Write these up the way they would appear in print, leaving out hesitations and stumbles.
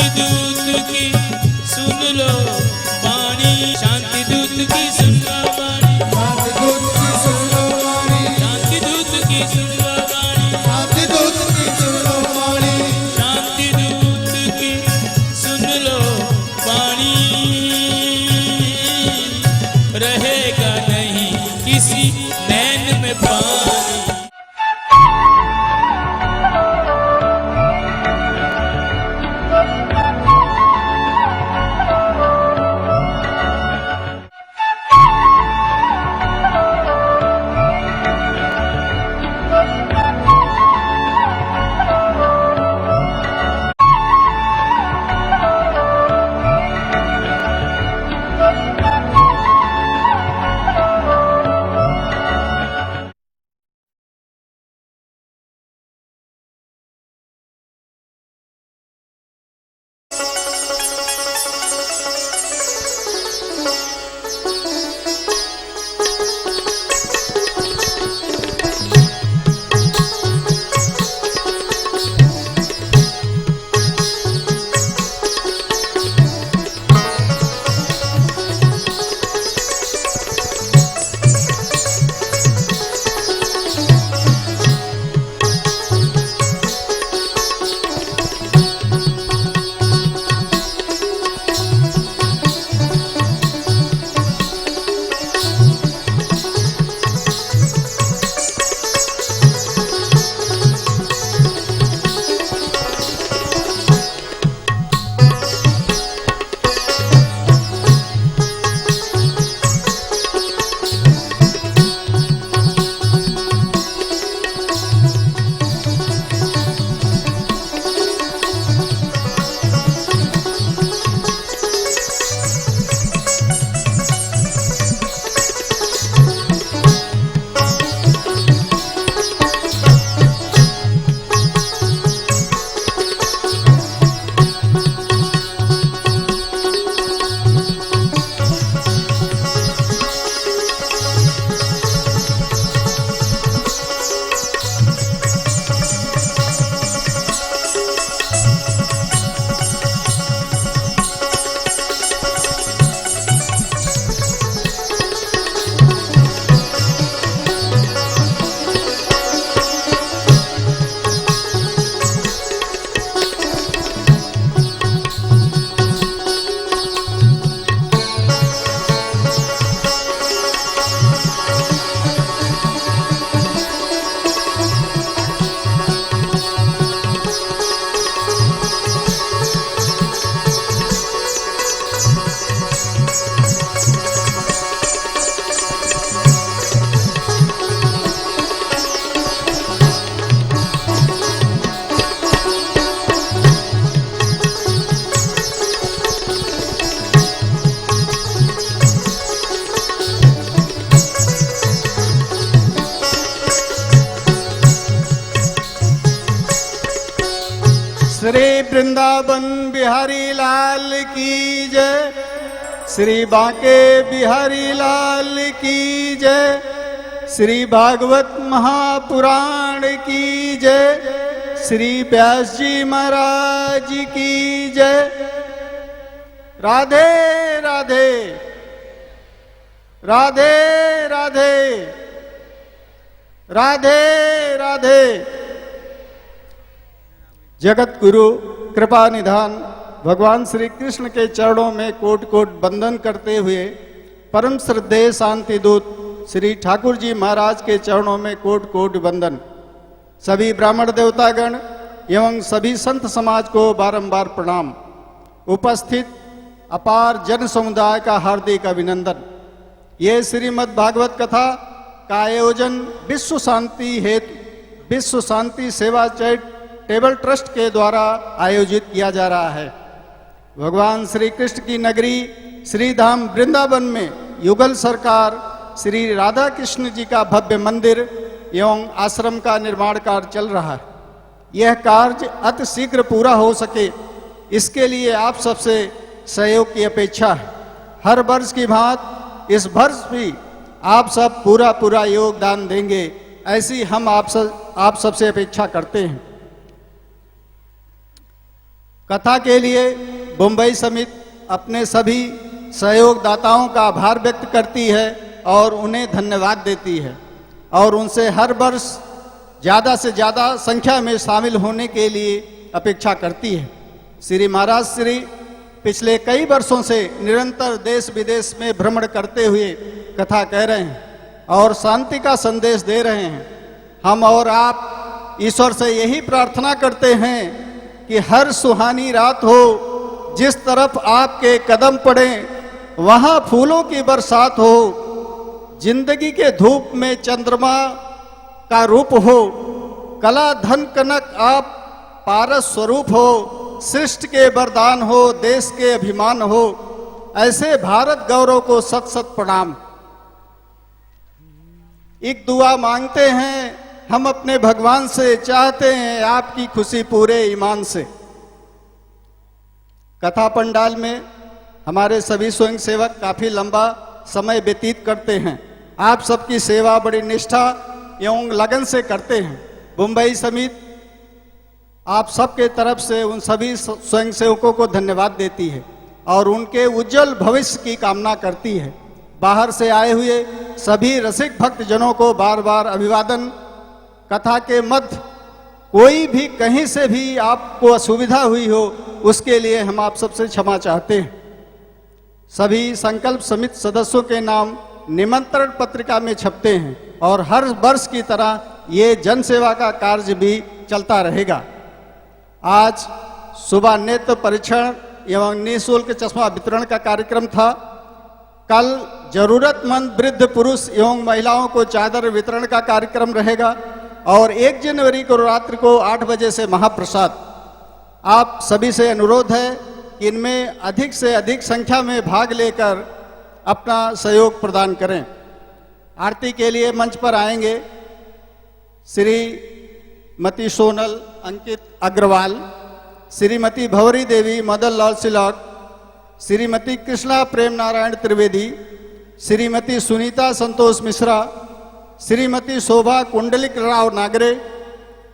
शांति दूत की सुन लो वाणी, शांति दूत की सुन लो वाणी, शांति दूत की सुन लो वाणी, शांति दूत की सुन लो वाणी, शांति दूत की सुन लो वाणी, शांति दूत की सुन लो वाणी। रहेगा नहीं किसी नैन में पानी। श्री वृंदावन बिहारी लाल की जय, श्री बांके बिहारी लाल की जय, श्री भागवत महापुराण की जय, श्री व्यास जी महाराज की जय। राधे राधे राधे राधे राधे राधे। जगत गुरु कृपा निधान भगवान श्री कृष्ण के चरणों में कोट कोट वंदन करते हुए परम श्रद्धेय शांति दूत श्री ठाकुर जी महाराज के चरणों में कोट कोट वंदन। सभी ब्राह्मण देवतागण एवं सभी संत समाज को बारंबार प्रणाम। उपस्थित अपार जन समुदाय का हार्दिक अभिनंदन। ये श्रीमद् भागवत कथा का आयोजन विश्व शांति हेतु विश्व शांति सेवा चैरिटेबल ट्रस्ट के द्वारा आयोजित किया जा रहा है। भगवान श्री कृष्ण की नगरी श्री धाम वृंदावन में युगल सरकार श्री राधा कृष्ण जी का भव्य मंदिर एवं आश्रम का निर्माण कार्य चल रहा है। यह कार्य अति शीघ्र पूरा हो सके, इसके लिए आप सबसे सहयोग की अपेक्षा है। हर वर्ष की भांति इस वर्ष भी आप सब पूरा योगदान देंगे, ऐसी हम आप सबसे अपेक्षा करते हैं। कथा के लिए मुंबई समिति अपने सभी सहयोगदाताओं का आभार व्यक्त करती है और उन्हें धन्यवाद देती है और उनसे हर वर्ष ज़्यादा से ज़्यादा संख्या में शामिल होने के लिए अपेक्षा करती है। श्री महाराज श्री पिछले कई वर्षों से निरंतर देश विदेश में भ्रमण करते हुए कथा कह रहे हैं और शांति का संदेश दे रहे हैं। हम और आप ईश्वर से यही प्रार्थना करते हैं कि हर सुहानी रात हो, जिस तरफ आपके कदम पड़े वहाँ फूलों की बरसात हो, जिंदगी के धूप में चंद्रमा का रूप हो, कला धन कनक आप पारस स्वरूप हो, सृष्टि के वरदान हो, देश के अभिमान हो, ऐसे भारत गौरव को सत सत प्रणाम। एक दुआ मांगते हैं हम अपने भगवान से, चाहते हैं आपकी खुशी पूरे ईमान से। कथा पंडाल में हमारे सभी स्वयं सेवक काफी लंबा समय व्यतीत करते हैं। आप सबकी सेवा बड़ी निष्ठा एवं लगन से करते हैं। मुंबई समिति आप सबके तरफ से उन सभी स्वयं सेवकों को धन्यवाद देती है और उनके उज्जवल भविष्य की कामना करती है। बाहर से आए हुए सभी रसिक भक्त जनों को बार बार अभिवादन। कथा के मध्य कोई भी कहीं से भी आपको असुविधा हुई हो उसके लिए हम आप सबसे क्षमा चाहते हैं। सभी संकल्प समिति सदस्यों के नाम निमंत्रण पत्रिका में छपते हैं और हर वर्ष की तरह ये जन सेवा का कार्य भी चलता रहेगा। आज सुबह नेत्र परीक्षण एवं निःशुल्क चश्मा वितरण का कार्यक्रम था। कल जरूरतमंद वृद्ध पुरुष एवं महिलाओं को चादर वितरण का कार्यक्रम रहेगा और 1 जनवरी को रात्रि को 8 बजे से महाप्रसाद। आप सभी से अनुरोध है कि इनमें अधिक से अधिक संख्या में भाग लेकर अपना सहयोग प्रदान करें। आरती के लिए मंच पर आएंगे श्रीमती सोनल अंकित अग्रवाल, श्रीमती भवरी देवी मदन लाल सिलाट, श्रीमती कृष्णा प्रेम नारायण त्रिवेदी, श्रीमती सुनीता संतोष मिश्रा, श्रीमती शोभा कुंडलिक राव नागरे,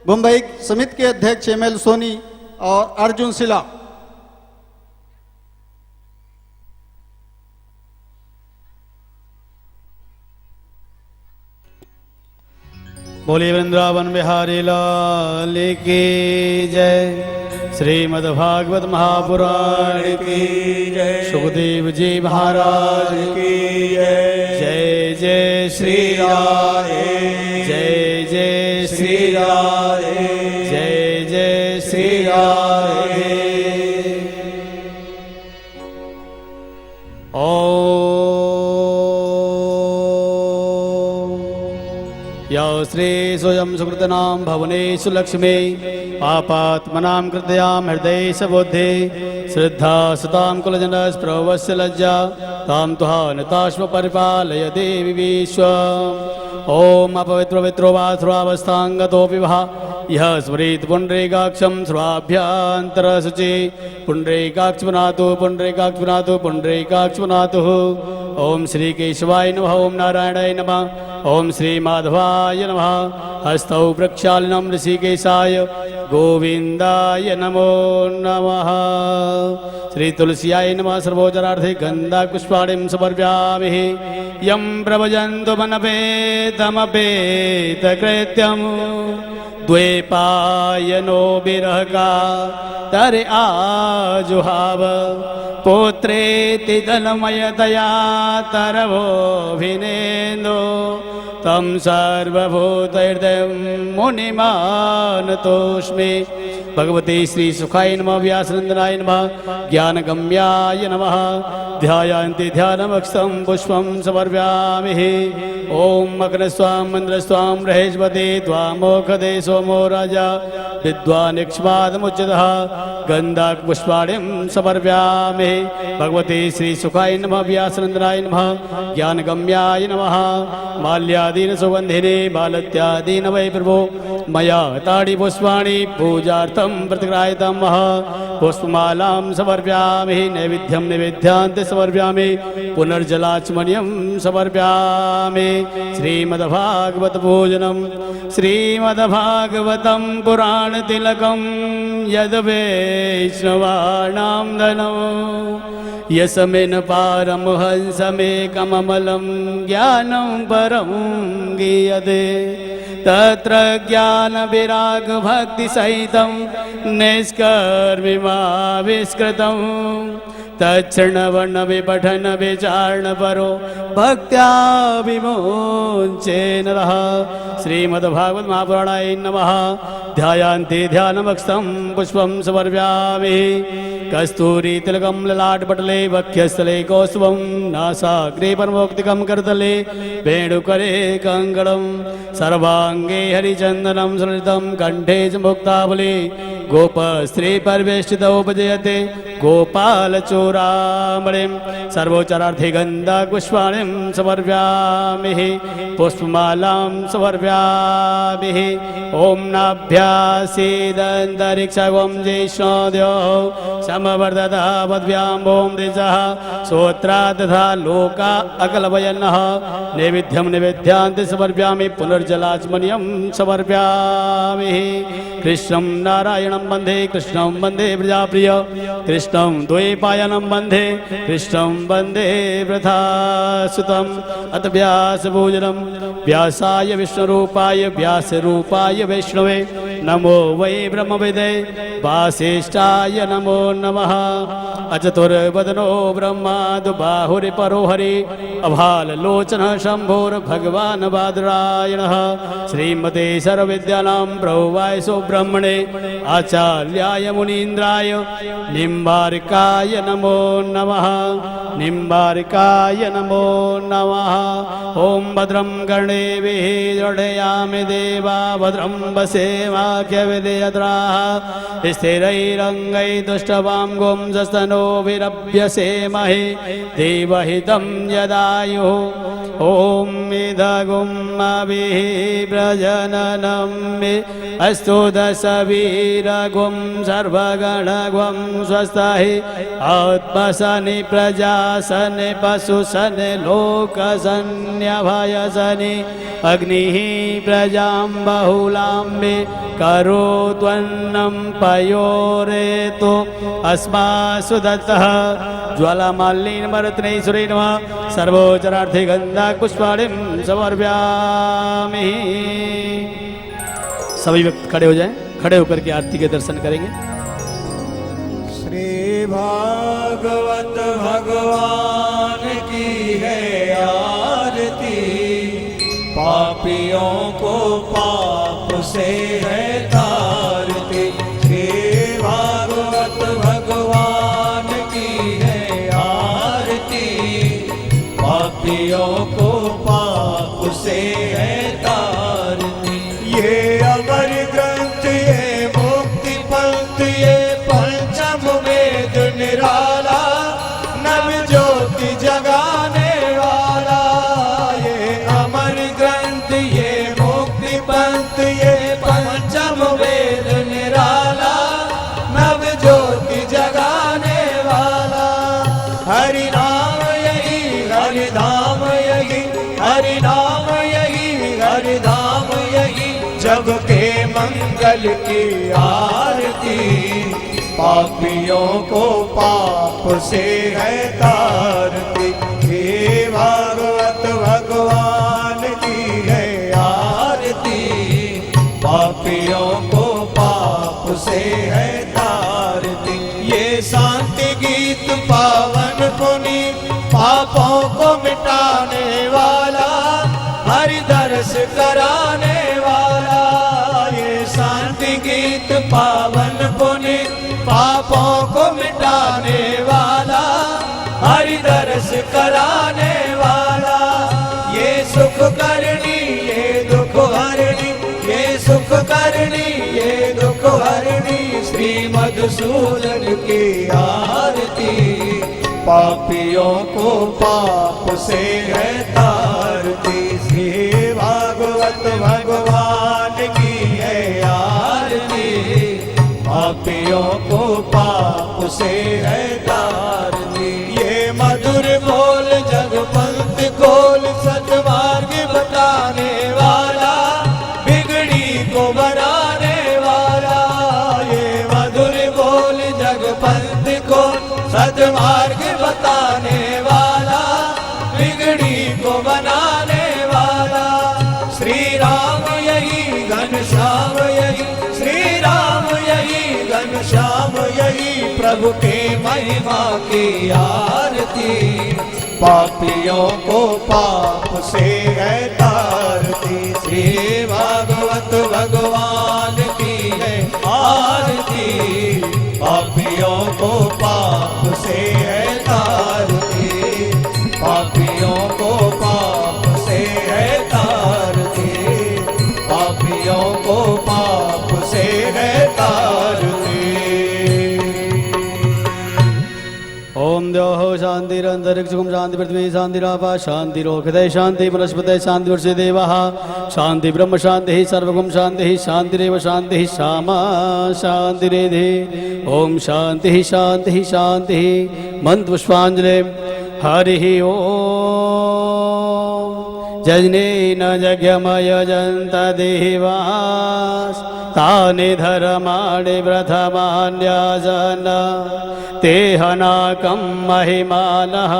मुंबई समिति के अध्यक्ष ML सोनी और अर्जुन सिला। बोले वृंदावन बिहारी लाल की जय। श्रीमद्भागवत महापुराण की जय। सुखदेव जी महाराज की जय। जय जय श्री राधे, जय जय श्री राधे, जय जय श्री राधे। या श्री स्वयं सुकृतनाम भवनेषु लक्ष्मी पापात्मनां कृतयां हृदय सबोधे श्रद्धा सुतां कुलजनस्प्रवस्य लज्जा तां तुहानताश्व परिपालय देवी विश्व। ओम अपवित्रो वा स्रुवावस्थांगतोऽपि वः यः स्मरेत् पुण्डरीकाक्षं स्रुवाभ्यन्तरशुचि पुण्डरीकाक्ष पुनातु पुण्डरीकाक्ष पुनातु पुण्डरीकाक्ष पुनातु। ओम श्री केशवाय नमः, ओम नारायणाय नमः, ओम श्री माधवाय नमः। हस्तौ प्रक्षालनं ऋषिकेशाय गोविंदाय नमो नमः। श्री तुलस्याय नमः। सर्वोचरार्थे गंधा पुष्पाणिं समर्पयामि। यं प्रभजन्तु मनपेतमपेत कृत्यं द्वैपायनो विरहका तरे आजुहाव पुत्रेति धनमयतया तरवोऽभिनेन्दो तं सर्वभूतहृदयं मुनिमानतोऽस्मि। भगवते श्री सुखाय नमः, व्यासनंदनाय नमः, ज्ञानगम्याय नमः। ध्यायन्ति ध्यानमक्षतं पुष्पं समर्पयामि। ओम मकरस्वां मन्द्रस्वां रहेश्वते त्वामोखदे सोमो राजा विद्वानिक्ष्वादमुच्यतः गन्धाक् पुष्पाणिं समर्पयामि। भगवते श्री सुखाय नमः, व्यासनंदनाय नमः, ज्ञानगम्याय नमः। माल्यादीन सुगन्धिने बालत्यादीन वै प्रभो मया ताडि पुष्पाणि पूजार्थं प्रतिग्राहितं पुष्पमालां समर्पयामि नैवेद्यं नैवेद्यान्ते समर्पयामि पुनर्जलाचमनीयं समर्पयामि श्रीमद्भागवत भोजनं श्रीमद्भागवतं पुराणतिलकं यद्वैष्णवाणां धनं यस्मिन् पारमहंसमेकममलं ज्ञानं परं गीयते तत्र ज्ञानविरागभक्तिसहितं निष्कर्मिमाविष्कृतं तच्छृण्वन्नविपठनविचारणपरो भक्त्या विमोचेन नरः श्रीमद्भागवत महापुराणाय नमः ध्यायान्ते ध्यानमक्षतं पुष्पं समर्पयामि कस्तूरी तिलकं ललाटपटले वक्षस्थले कौस्तुभं नासाग्रे परमोक्तिकं करतले वेणुकरे कङ्कणं सर्वाङ्गे हरिचन्दनं सुललितं कण्ठे च मुक्तावली गोपस्त्री परिवेष्टितोपजयते गोपालचूडामणिं सर्वोच्चारार्थे गन्धपुष्पाणिं समर्पयामि पुष्पमालां समर्पयामि ॐ नाभ्यासीदन्तरिक्षगं जैष्णोद्यो समवर्धता पद्भ्यां ॐ द्विजः श्रोत्रा तथा लोका अकलवयन्नः नैवेद्यं नैवेद्यान्ते समर्पयामि पुनर्जलाचमनीयं समर्पयामि कृष्णं नारायणं वन्दे कृष्णं वन्दे प्रजाप्रिय कृष्णं द्वैपायनं वन्दे कृष्णं वन्दे वृथासुतम् अथ व्यासभोजनं व्यासाय विष्णुरूपाय व्यासरूपाय वैष्णवे नमो वै ब्रह्मविदे वासिष्ठाय नमो नमः अचतुर्वदनो ब्रह्मा दुबाहुरिपरो हरि अभाललोचनः शम्भोर्भगवान् बादरायणः श्रीमते सर्वविद्यानां प्रभुवाय सुब्रह्मणे आचार्याय मुनीन्द्राय निम्बारिकाय नमो नमः निम्बारिकाय नमो नमः ॐ भद्रं कर्णेभिः जडयामि देवा भद्रं वसेमाख्यविदयद्राः स्थिरैरङ्गैः तुष्टवां गोंसस्तनोभिरभ्यसेमहि देवहितं यदायुः ॐ इदगुम्मभिः प्रजननं मे अस्तु दशवीरगुं सर्वगणगुं स्वस्ति आत्मसनि प्रजासनि पशुसनि लोकसन्यभयसनि अग्निः प्रजां बहुलां मे करोत्वन्नं पयोरेतु अस्मासु दत्तः ज्वालामालिनीमरत्नैश्वरी नमः सर्वोच्चारार्थे गन्धपुष्पाणिं समर्पयामि। सभी व्यक्ति खड़े हो जाएं, खड़े होकर के आरती के दर्शन करेंगे। श्री भागवत भगवान की है आरती, पापियों को पाप से है तारती। श्री भागवत भगवान की है आरती, पापियों को पाप से है तारती। ये अमर ग्रंथ ये मुक्ति पंथ ये पंचम वेद निराला, नव ज्योति जगाने वाला। ये अमर ग्रंथ ये मुक्ति पंथ ये पंचम वेद निराला, नव ज्योति जगाने वाला। हरि नाम यही हरि धाम यही, हरि नाम यही हरि धाम यही, जग के मंगल की आरती। पापियों को पाप से है तारती। हे भागवत भगवान की है आरती, पापियों को पाप से है तारती। ये शांति गीत पावन पुनीत, पापों को मिटाने वाला, हरि दर्श कराने वाला। ये शांति गीत पावन पुनीत, पापों को मिटाने वाला, हरि दर्श कराने वाला। ये सुख करनी ये दुख हरणी, ये सुख करनी ये दुख हरणी, श्री मधुसूदन की आरती। पापियों को पाप से है तारती। श्री भागवत भगवान की है आरती, पापियों को पाप से है तारती। ये मधुर बोल जगपंथ खोल सतमार्ग बताने वाला, बिगड़ी को बनाने वाला। ये मधुर बोल जगपंथ खोल सतमार्ग बताने वाला, बिगड़ी को बनाने वाला। श्री राम यही घनश्याम यही, श्री राम यही घनश्याम यही, प्रभु के महिमा की आरती। पापियों को पाप से है तारती, श्री भागवत भगवान की है आरती। पापियों को पाप से है तारती, पापियों को पाप से है तारती, पापियों को पाप से है तारती। ओम द्योः शान्तिरन्तरिक्षं शान्ति पृथ्वी शान्तिरापः शान्तिरोहृदय शान्ति वनस्पतयः शान्ति वर्षे देवाः शान्ति ब्रह्म शान्तिः सर्वगुण शान्तिः शान्तिरेव शान्तिः श्यामा शान्तिरेधि। ओम शान्तिः शान्तिः शान्तिः मन्त्रपुष्पाञ्जलिं हरिः ओम। जजनेन यज्ञमयजन्त देवास् तानि धर्माणि प्रथमान्यासन तेहनाकं महिमानः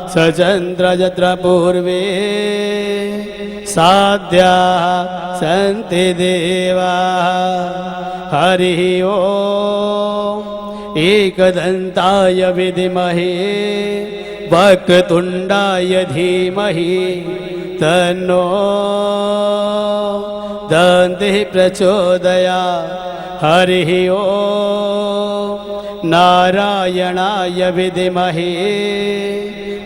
सचन्द्र यत्र पूर्वे साध्याः सन्ति देवाः। हरिः ओम। एकदन्ताय विद्महे वक्रतुण्डाय धीमहि तन्नो दन्तिः प्रचोदयात्। हरिः ओम। नारायणाय विद्महे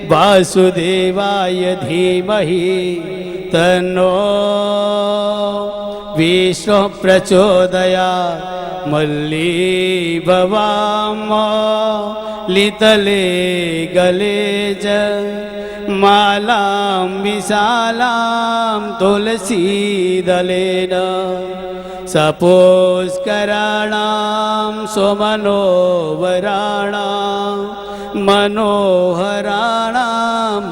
वासुदेवाय धीमहि तन्नो विष्णुः प्रचोदयात्। मल्लीभवामलितले गले च मालां विशालां तुलसीदलेन सपुष्कराणां सुमनोहराणां मनोहराणां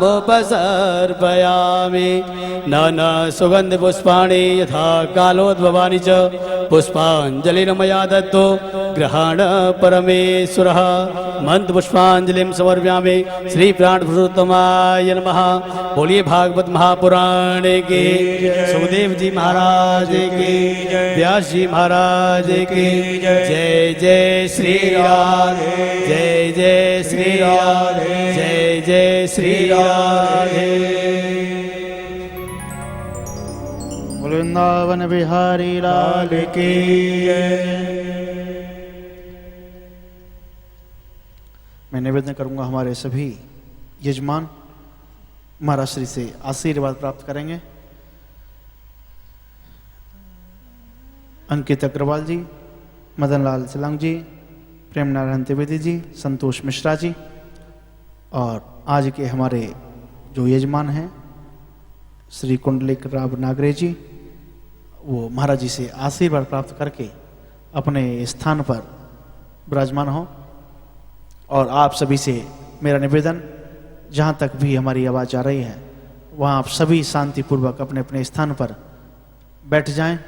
उपसर्पयामि। नाना सुगन्धपुष्पाणि यथा कालोद्भवानि च पुष्पाञ्जलिर् मया दत्तो ग्रहाण परमेश्वरः। मन्त्रपुष्पाञ्जलिं समर्पयामि। श्री प्राणपुरुषोत्तमाय नमः। बोलिए भागवत महापुराण की, सुखदेव जी महाराज की, व्यास जी महाराज की जय। जय श्री राधे, जय जय श्री राधे, जय जय श्री राधे। वृंदावन बिहारी लाल की मैं निवेदन करूंगा हमारे सभी यजमान महाराज श्री से आशीर्वाद प्राप्त करेंगे। अंकित अग्रवाल जी, मदन लाल सिलंग जी, प्रेम नारायण त्रिवेदी जी, संतोष मिश्रा जी और आज के हमारे जो यजमान हैं श्री कुंडलिक राव नागरे जी, वो महाराज जी से आशीर्वाद प्राप्त करके अपने स्थान पर विराजमान हो। और आप सभी से मेरा निवेदन, जहाँ तक भी हमारी आवाज़ आ रही है वहाँ आप सभी शांतिपूर्वक अपने अपने स्थान पर बैठ जाएं।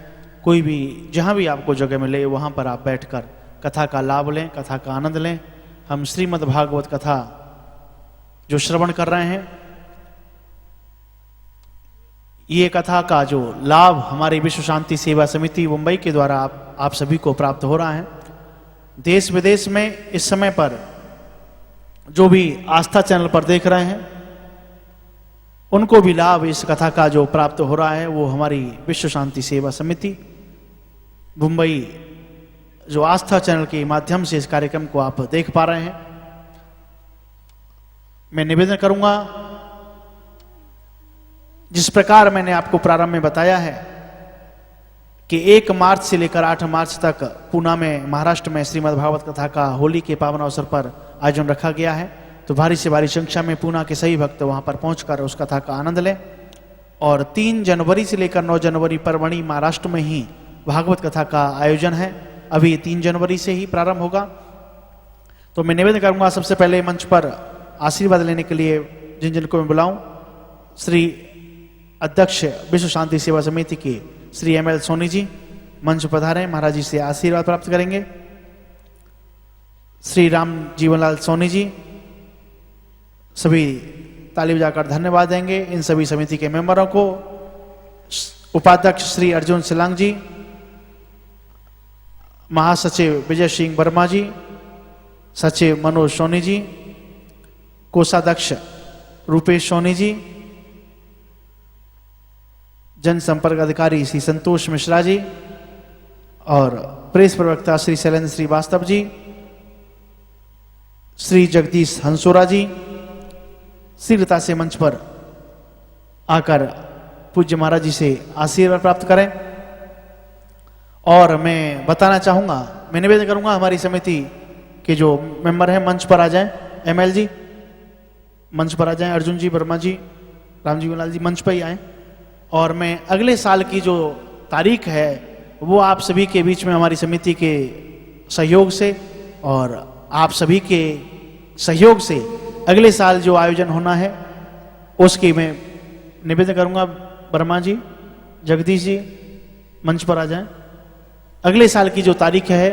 कोई भी जहाँ भी आपको जगह मिले वहाँ पर आप बैठकर कथा का लाभ लें, कथा का आनंद लें। हम श्रीमद् भागवत कथा जो श्रवण कर रहे हैं, ये कथा का जो लाभ हमारी विश्व शांति सेवा समिति मुंबई के द्वारा आप सभी को प्राप्त हो रहा है। देश विदेश में इस समय पर जो भी आस्था चैनल पर देख रहे हैं उनको भी लाभ इस कथा का जो प्राप्त हो रहा है, वो हमारी विश्व शांति सेवा समिति मुंबई जो आस्था चैनल के माध्यम से इस कार्यक्रम को आप देख पा रहे हैं। मैं निवेदन करूंगा, जिस प्रकार मैंने आपको प्रारंभ में बताया है कि 1 मार्च से लेकर 8 मार्च तक पूना में महाराष्ट्र में श्रीमद् भागवत कथा का होली के पावन अवसर पर आयोजन रखा गया है। तो भारी से भारी संख्या में पूना के सभी भक्त वहां पर पहुंचकर उस कथा का आनंद लें। और 3 जनवरी से लेकर 9 जनवरी परवणी महाराष्ट्र में ही भागवत कथा का आयोजन है। अभी 3 जनवरी से ही प्रारंभ होगा। तो तो मैं निवेदन करूंगा सबसे पहले मंच पर आशीर्वाद लेने के लिए जिन जिन को मैं बुलाऊं, श्री अध्यक्ष विश्व शांति सेवा समिति के श्री ML सोनी जी मंच पर पधारें, महाराज जी से आशीर्वाद प्राप्त करेंगे। श्री राम जीवनलाल सोनी जी सभी ताली बजाकर धन्यवाद देंगे इन सभी समिति के मेंबरों को। उपाध्यक्ष श्री अर्जुन सिलांग जी, महासचिव विजय सिंह वर्मा जी, सचिव मनोज सोनी जी, कोषाध्यक्ष रूपेश सोनी जी, जनसंपर्क अधिकारी श्री संतोष मिश्रा जी और प्रेस प्रवक्ता श्री शैलेंद्र श्रीवास्तव जी, श्री जगदीश हंसोरा जी शीघ्रता से मंच पर आकर पूज्य महाराज जी से आशीर्वाद प्राप्त करें। और मैं बताना चाहूंगा, मैं निवेदन करूंगा हमारी समिति के जो मेंबर हैं मंच पर आ जाएं। ML जी मंच पर आ जाएं, अर्जुन जी, वर्मा जी, राम जीवनलाल जी मंच पर ही आए। और मैं अगले साल की जो तारीख है वो आप सभी के बीच में हमारी समिति के सहयोग से और आप सभी के सहयोग से अगले साल जो आयोजन होना है उसकी मैं निवेदन करूंगा। वर्मा जी, जगदीश जी मंच पर आ जाएं। अगले साल की जो तारीख है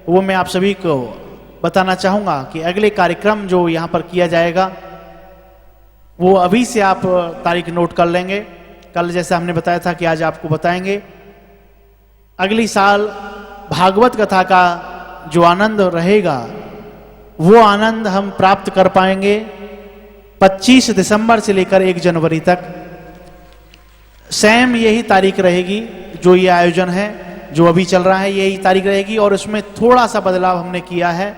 वो मैं आप सभी को बताना चाहूंगा कि अगले कार्यक्रम जो यहाँ पर किया जाएगा वो अभी से आप तारीख नोट कर लेंगे। कल जैसे हमने बताया था कि आज आपको बताएंगे। अगली साल भागवत कथा का जो आनंद रहेगा वो आनंद हम प्राप्त कर पाएंगे 25 दिसंबर से लेकर 1 जनवरी तक। सेम यही तारीख रहेगी जो ये आयोजन है, जो अभी चल रहा है यही तारीख रहेगी। और उसमें थोड़ा सा बदलाव हमने किया है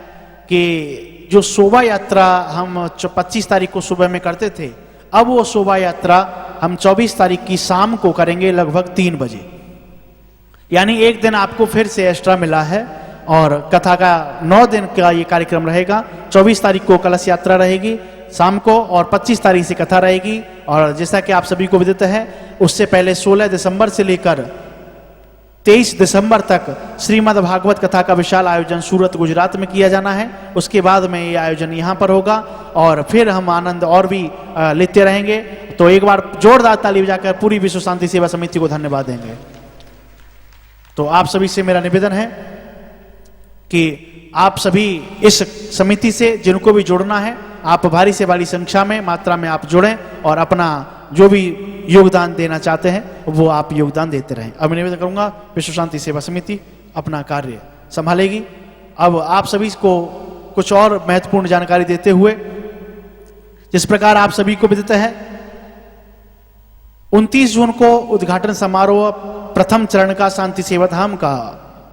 कि जो शोभा यात्रा हम 25 तारीख को सुबह में करते थे, अब वो शोभा यात्रा हम 24 तारीख की शाम को करेंगे लगभग 3 बजे। यानी एक दिन आपको फिर से एक्स्ट्रा मिला है और कथा का 9 दिन का ये कार्यक्रम रहेगा। 24 तारीख को कलश यात्रा रहेगी शाम को और 25 तारीख से कथा रहेगी। और जैसा कि आप सभी को विदित है, उससे पहले 16 दिसंबर से लेकर 23 दिसंबर तक श्रीमद् भागवत कथा का विशाल आयोजन सूरत गुजरात में किया जाना है। उसके बाद में ये आयोजन यहाँ पर होगा और फिर हम आनंद और भी लेते रहेंगे। तो एक बार जोरदार ताली बजाकर पूरी विश्व शांति सेवा समिति को धन्यवाद देंगे। तो आप सभी से मेरा निवेदन है कि आप सभी इस समिति से जिनको भी जुड़ना है, आप भारी से भारी संख्या में मात्रा में आप जुड़ें और अपना जो भी योगदान देना चाहते हैं वो आप योगदान देते रहें। अब मैं निवेदन करूंगा विश्व शांति सेवा समिति अपना कार्य संभालेगी। अब आप सभी को कुछ और महत्वपूर्ण जानकारी देते हुए, जिस प्रकार आप सभी को विदित है 29 जून को उद्घाटन समारोह प्रथम चरण का शांति सेवा धाम का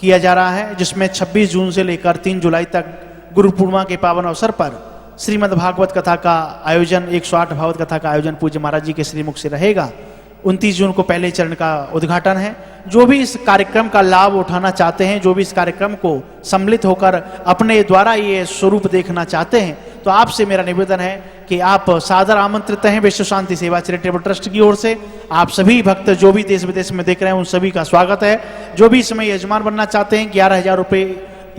किया जा रहा है, जिसमें 26 जून से लेकर 3 जुलाई तक गुरु पूर्णिमा के पावन अवसर पर श्रीमद् भागवत कथा का आयोजन 108 भागवत कथा का आयोजन पूज्य महाराज जी के श्रीमुख से रहेगा। 29 जून को पहले चरण का उद्घाटन है। जो भी इस कार्यक्रम का लाभ उठाना चाहते हैं, जो भी इस कार्यक्रम को सम्मिलित होकर अपने द्वारा ये स्वरूप देखना चाहते हैं, तो आपसे मेरा निवेदन है कि आप सादर आमंत्रित हैं विश्व शांति सेवा चैरिटेबल ट्रस्ट की ओर से। आप सभी भक्त जो भी देश विदेश में देख रहे हैं उन सभी का स्वागत है। जो भी इसमें यजमान बनना चाहते हैं 11,000 रुपये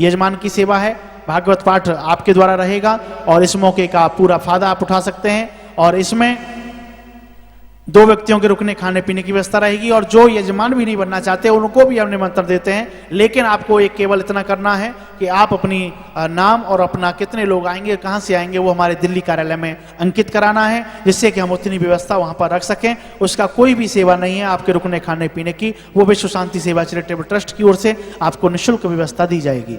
यजमान की सेवा है। भागवत पाठ आपके द्वारा रहेगा और इस मौके का पूरा फायदा आप उठा सकते हैं। और इसमें 2 व्यक्तियों के रुकने खाने पीने की व्यवस्था रहेगी। और जो यजमान भी नहीं बनना चाहते उनको भी हम निमंत्रण देते हैं, लेकिन आपको एक केवल इतना करना है कि आप अपनी नाम और अपना कितने लोग आएंगे, कहाँ से आएंगे, वो हमारे दिल्ली कार्यालय में अंकित कराना है, जिससे कि हम उतनी व्यवस्था वहाँ पर रख सकें। उसका कोई भी सेवा नहीं है आपके रुकने खाने पीने की, वो विश्व शांति सेवा चैरिटेबल ट्रस्ट की ओर से आपको निःशुल्क व्यवस्था दी जाएगी।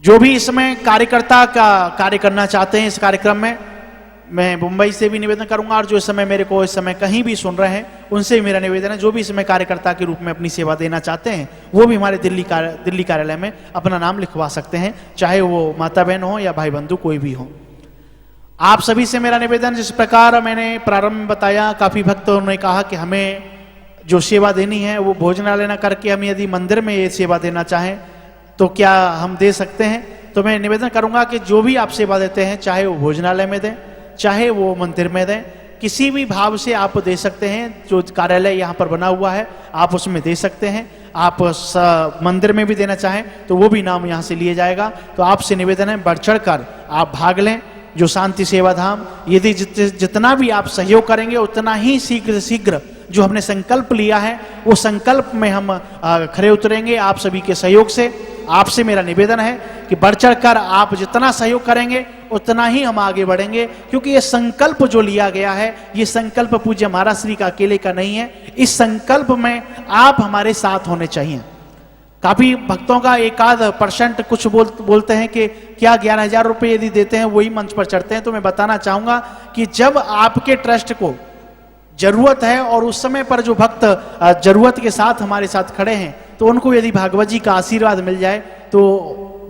जो भी इसमें कार्यकर्ता का कार्य करना चाहते हैं इस कार्यक्रम में, मैं मुंबई से भी निवेदन करूंगा और जो इस समय मेरे को इस समय कहीं भी सुन रहे हैं उनसे भी मेरा निवेदन है, जो भी इसमें कार्यकर्ता के रूप में अपनी सेवा देना चाहते हैं वो भी हमारे दिल्ली कार्यालय में अपना नाम लिखवा सकते हैं, चाहे वो माता बहन हो या भाई बंधु कोई भी हो। आप सभी से मेरा निवेदन, जिस प्रकार मैंने प्रारंभ में बताया, काफी भक्तों ने कहा कि हमें जो सेवा देनी है वो भोजनालय न करके हम यदि मंदिर में ये सेवा देना चाहें तो क्या हम दे सकते हैं। तो मैं निवेदन करूंगा कि जो भी आप सेवा देते हैं, चाहे वो भोजनालय में दें चाहे वो मंदिर में दें, किसी भी भाव से आप दे सकते हैं। जो कार्यालय यहाँ पर बना हुआ है आप उसमें दे सकते हैं। आप मंदिर में भी देना चाहें तो वो भी नाम यहाँ से लिए जाएगा। तो आपसे निवेदन है बढ़ चढ़ कर आप भाग लें। जो शांति सेवा धाम, यदि जितना भी आप सहयोग करेंगे उतना ही शीघ्र शीघ्र जो हमने संकल्प लिया है वो संकल्प में हम खरे उतरेंगे आप सभी के सहयोग से। आपसे मेरा निवेदन है कि बढ़ चढ़ कर आप जितना सहयोग करेंगे उतना ही हम आगे बढ़ेंगे, क्योंकि ये संकल्प जो लिया गया है ये संकल्प पूज्य महाराज श्री का अकेले का नहीं है। इस संकल्प में आप हमारे साथ होने चाहिए। काफी भक्तों का एकाध % कुछ बोलते हैं कि क्या 11,000 रुपये यदि देते हैं वही मंच पर चढ़ते हैं। तो मैं बताना चाहूंगा कि जब आपके ट्रस्ट को जरूरत है और उस समय पर जो भक्त जरूरत के साथ हमारे साथ खड़े हैं तो उनको यदि भागवत जी का आशीर्वाद मिल जाए तो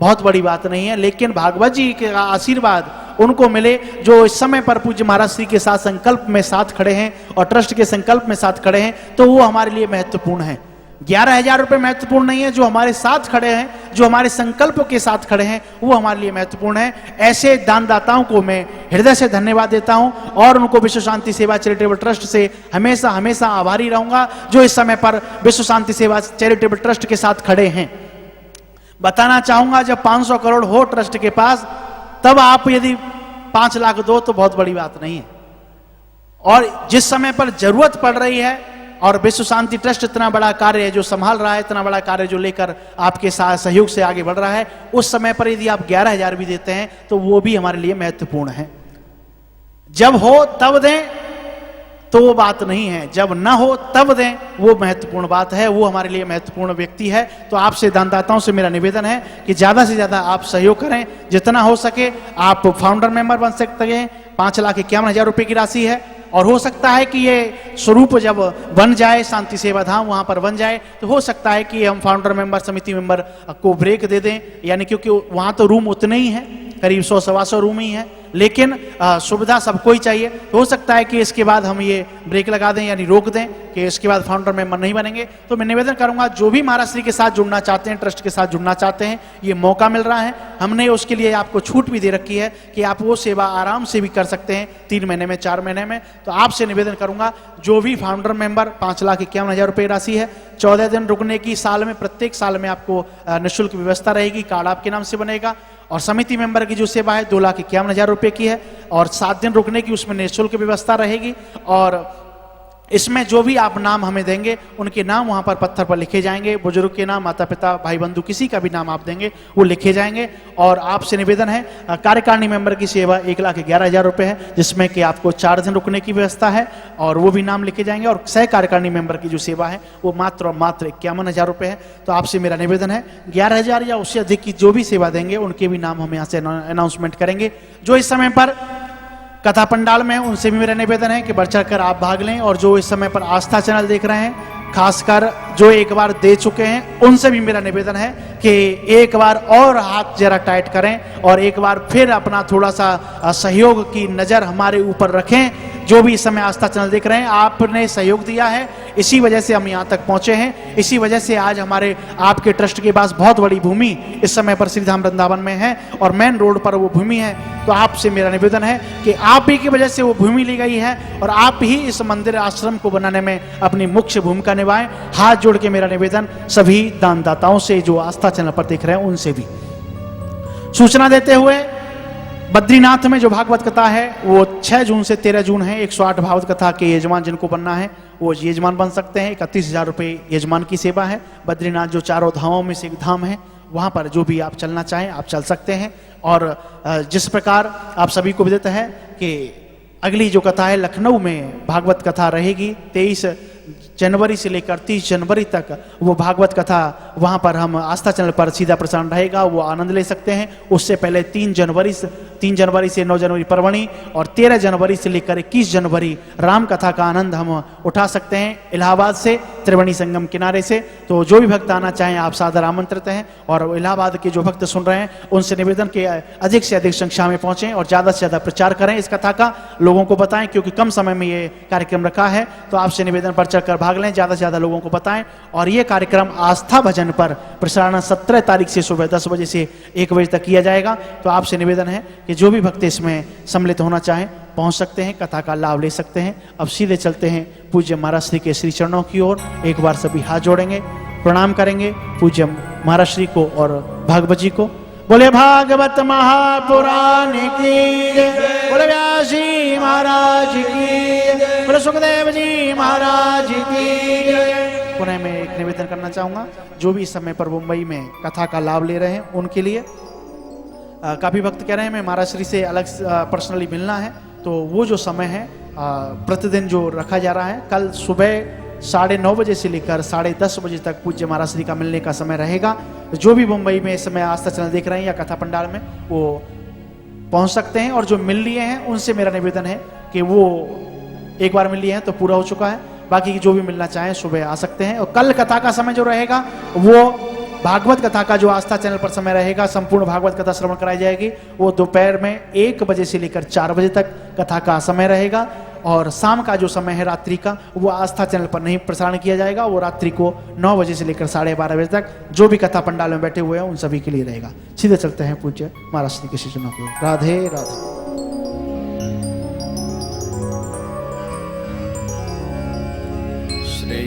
बहुत बड़ी बात नहीं है। लेकिन भागवत जी का आशीर्वाद उनको मिले जो इस समय पर पूज्य महाराज श्री के साथ संकल्प में साथ खड़े हैं और ट्रस्ट के संकल्प में साथ खड़े हैं, तो वो हमारे लिए महत्वपूर्ण है। 11,000 रुपये महत्वपूर्ण नहीं है, जो हमारे साथ खड़े हैं, जो हमारे संकल्प के साथ खड़े हैं, वो हमारे लिए महत्वपूर्ण है। ऐसे दानदाताओं को मैं हृदय से धन्यवाद देता हूं और उनको विश्व शांति सेवा चैरिटेबल ट्रस्ट से हमेशा हमेशा आभारी रहूंगा जो इस समय पर विश्व शांति सेवा चैरिटेबल ट्रस्ट के साथ खड़े हैं। बताना चाहूंगा जब 500 करोड़ हो ट्रस्ट के पास तब आप यदि 5 लाख दो तो बहुत बड़ी बात नहीं है। और जिस समय पर जरूरत पड़ रही है और विश्व शांति ट्रस्ट इतना बड़ा कार्य जो संभाल रहा है, इतना बड़ा कार्य जो लेकर आपके साथ सहयोग से आगे बढ़ रहा है, उस समय पर यदि आप 11,000 भी देते हैं तो वो भी हमारे लिए महत्वपूर्ण है। जब हो तब दें तो वो बात नहीं है, जब ना हो तब दें वो महत्वपूर्ण बात है, वो हमारे लिए महत्वपूर्ण व्यक्ति है। तो आपसे दानदाताओं से मेरा निवेदन है कि ज्यादा से ज्यादा आप सहयोग करें, जितना हो सके। आप फाउंडर मेंबर बन सकते हैं। 5,51,000 रुपए की राशि है और हो सकता है कि ये स्वरूप जब बन जाए, शांति सेवा धाम वहां पर बन जाए, तो हो सकता है कि हम फाउंडर मेंबर, समिति मेंबर को ब्रेक दे दें, यानी क्योंकि वहां तो रूम उतने ही हैं, करीब 100-125 रूम ही है, लेकिन सुविधा सबको ही चाहिए। तो हो सकता है कि इसके बाद हम ये ब्रेक लगा दें, यानी रोक दें कि इसके बाद फाउंडर मेंबर नहीं बनेंगे। तो मैं निवेदन करूंगा जो भी महाराज श्री के साथ जुड़ना चाहते हैं, ट्रस्ट के साथ जुड़ना चाहते हैं, ये मौका मिल रहा है। हमने उसके लिए आपको छूट भी दे रखी है कि आप वो सेवा आराम से भी कर सकते हैं 3 महीने में, 4 महीने में। तो आपसे निवेदन करूंगा जो भी फाउंडर मेंबर 5,51,000 रुपये राशि है, 14 दिन रुकने की साल में, प्रत्येक साल में आपको निःशुल्क व्यवस्था रहेगी, कार्ड आपके नाम से बनेगा। और समिति मेंबर की जो सेवा है 2,51,000 रुपये की है और 7 दिन रुकने की उसमें निःशुल्क व्यवस्था रहेगी। और इसमें जो भी आप नाम हमें देंगे उनके नाम वहां पर पत्थर पर लिखे जाएंगे, बुजुर्ग के नाम, माता पिता, भाई बंधु, किसी का भी नाम आप देंगे वो लिखे जाएंगे। और आपसे निवेदन है, कार्यकारिणी मेंबर की सेवा 1,11,000 रुपये है, जिसमें कि आपको 4 दिन रुकने की व्यवस्था है और वो भी नाम लिखे जाएंगे। और सह कार्यकारिणी मेंबर की जो सेवा है वो मात्र और मात्र 51,000 रुपये है। तो आपसे मेरा निवेदन है 11,000 या उससे अधिक की जो भी सेवा देंगे उनके भी नाम हम यहाँ से अनाउंसमेंट करेंगे। जो इस समय पर कथा पंडाल में उनसे भी मेरा निवेदन है कि बढ़ चढ़ कर आप भाग लें। और जो इस समय पर आस्था चैनल देख रहे हैं, खासकर जो एक बार दे चुके हैं, उनसे भी मेरा निवेदन है कि एक बार और हाथ जरा टाइट करें और एक बार फिर अपना थोड़ा सा सहयोग की नज़र हमारे ऊपर रखें। जो भी इस समय आस्था चैनल देख रहे हैं, आपने सहयोग दिया है, इसी वजह से हम यहाँ तक पहुंचे हैं, इसी वजह से आज हमारे आपके ट्रस्ट के पास बहुत बड़ी भूमि इस समय पर श्रीधाम वृंदावन में है और मेन रोड पर वो भूमि है। तो आपसे मेरा निवेदन है कि आप ही की वजह से वो भूमि ली गई है और आप ही इस मंदिर आश्रम को बनाने में अपनी मुख्य भूमिका निभाएं। हाथ जोड़ के मेरा निवेदन सभी दानदाताओं से जो आस्था चैनल पर देख रहे हैं उनसे भी। सूचना देते हुए, बद्रीनाथ में जो भागवत कथा है वो 6 जून से 13 जून है। 108 भागवत कथा के यजमान जिनको बनना है वो यजमान बन सकते हैं। 31,000 रुपये यजमान की सेवा है। बद्रीनाथ जो 4 धामों में से एक धाम है, वहाँ पर जो भी आप चलना चाहें आप चल सकते हैं। और जिस प्रकार आप सभी को विदित है कि अगली जो कथा है लखनऊ में भागवत कथा रहेगी 23 जनवरी से लेकर 30 जनवरी तक वो भागवत कथा वहाँ पर हम आस्था चैनल पर सीधा प्रसारण रहेगा, वो आनंद ले सकते हैं। उससे पहले 3 जनवरी से 9 जनवरी परवणी और 13 जनवरी से लेकर 21 जनवरी राम कथा का आनंद हम उठा सकते हैं इलाहाबाद से, त्रिवेणी संगम किनारे से। तो जो भी भक्त आना चाहें आप सादर आमंत्रित हैं। और इलाहाबाद के जो भक्त सुन रहे हैं उनसे निवेदन के अधिक से अधिक संख्या में पहुँचें और ज़्यादा से ज़्यादा प्रचार करें इस कथा का, लोगों को बताएं, क्योंकि कम समय में ये कार्यक्रम रखा है। तो आपसे निवेदन पर चढ़कर भाग लें, ज़्यादा से ज़्यादा लोगों को बताएं। और ये कार्यक्रम आस्था भजन पर प्रसारण 17 तारीख से सुबह 10 बजे से 1 बजे तक किया जाएगा। तो आपसे निवेदन है कि जो भी भक्त इसमें सम्मिलित होना चाहें पहुंच सकते हैं, कथा का लाभ ले सकते हैं। अब सीधे चलते हैं पूज्य महाराज श्री के श्री चरणों की ओर। एक बार सभी हाथ जोड़ेंगे। प्रणाम करेंगे पूज्य महाराज श्री को और भागवत जी को। बोले भागवत महापुराण की जय, बोले व्यास जी महाराज की जय, बोले सुखदेव जी महाराज की जय। पुनः मैं एक निवेदन करना चाहूँगा, जो भी इस समय पर मुंबई में कथा का लाभ ले रहे हैं उनके लिए काफ़ी भक्त कह रहे हैं मैं महाराज श्री से अलग पर्सनली मिलना है, तो वो जो समय है प्रतिदिन जो रखा जा रहा है, कल सुबह 9:30 बजे से लेकर 10:30 बजे तक पूज्य महाराज श्री का मिलने का समय रहेगा। जो भी मुंबई में इस समय आस्था चैनल देख रहे हैं या कथा पंडाल में, वो पहुंच सकते हैं। और जो मिल लिए हैं उनसे मेरा निवेदन है कि वो एक बार मिल लिए हैं तो पूरा हो चुका है, बाकी जो भी मिलना चाहें सुबह आ सकते हैं। और कल कथा का समय जो रहेगा वो भागवत कथा का जो आस्था चैनल पर समय रहेगा, संपूर्ण भागवत कथा श्रवण कराई जाएगी, वो दोपहर में 1 बजे से लेकर 4 बजे तक कथा का समय रहेगा। और शाम का जो समय है रात्रि का, वो आस्था चैनल पर नहीं प्रसारण किया जाएगा, वो रात्रि को 9 बजे से लेकर 12:30 बजे तक जो भी कथा पंडाल में बैठे हुए हैं उन सभी के लिए रहेगा। सीधे चलते हैं पूज्य महाराज श्री के शिष्यों को। राधे राधे। श्री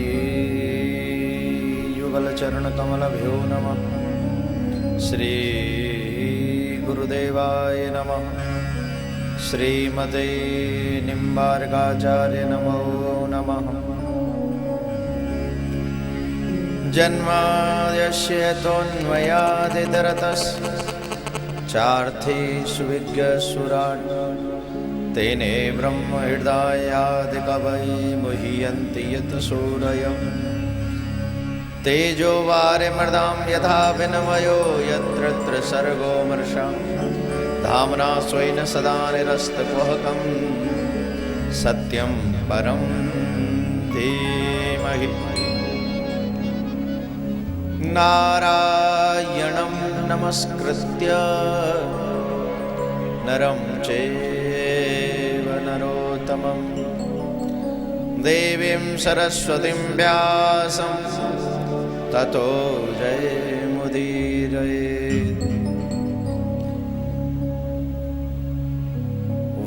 युगल चरण कमलभ्यो नमः। श्री गुरुदेवाय नमः। श्रीमते निम्बार्काचार्य नमो नमः। जन्माद्यस्य तोन्मयादितरतस्य चार्थेषु तेने ब्रह्म हृदयादिकवये मुह्यन्ति यत् सूरयः। तेजो वारिमृदां यथा विनिमयो यत्र तत्र सर्गो मर्षा। धाम्ना स्वेन सदा निरस्तकुहकं सत्यं परं धीमहि। नारायणं नमस्कृत्य नरं चैव नरोत्तमं देवीं सरस्वतीं व्यासं ततो जयमुदीरयेत्।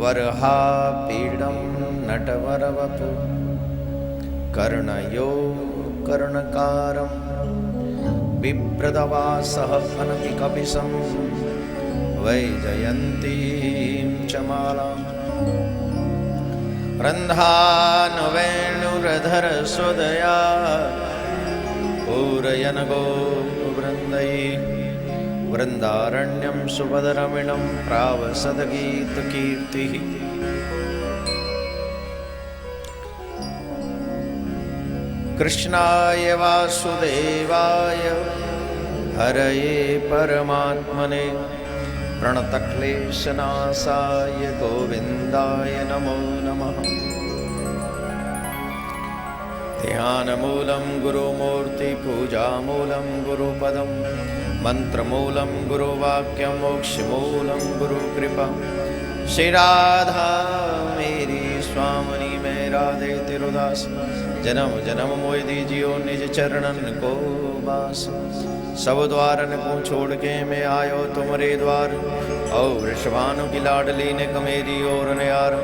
वरहापीडं नटवरवपु कर्णयो कर्णकारं बिभ्रदवासः अनतिकपिशं वैजयन्तीं च मालां। रन्ध्रानुवेणुरधरसुदया पूरयन् गोवृन्दैः। वृन्दारण्यं सुभद्रमिणं प्रावसद्गीतकीर्तिः। कृष्णाय वासुदेवाय हरये परमात्मने प्रणतक्लेशनाशाय गोविन्दाय नमो नमः। ध्यानमूलं गुरुमूर्ति पूजामूलं गुरुपदं मंत्रमूलं गुरुवाक्यं मोक्षमूलं गुरुकृपा। श्री राधा मेरी स्वामिनी मैं राधे तिरुदास। जन्म जन्म मोहि दीजियो निज चरणन को बास। सब द्वारन को छोड़ के मैं आयो तुम्हारे द्वार। और वृषभानु की लाडली ने कमेरी और न्यार।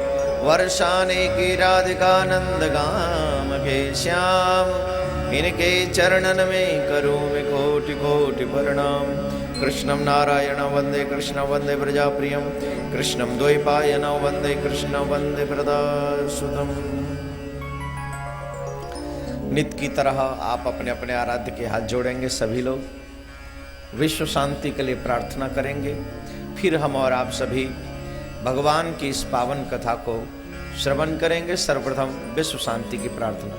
वर्षाने की राधिका नंद गाम के श्याम। इनके चरणन में करूँ मैं कोटि कोटि प्रणाम। कृष्णं नारायणं वंदे कृष्णं वंदे प्रजाप्रियं। कृष्णं द्वैपायनं वंदे कृष्णं वंदे प्रदासुतम्। नित्य की तरह आप अपने अपने आराध्य के हाथ जोड़ेंगे। सभी लोग विश्व शांति के लिए प्रार्थना करेंगे। फिर हम और आप सभी भगवान की इस पावन कथा को श्रवण करेंगे। सर्वप्रथम विश्व शांति की प्रार्थना।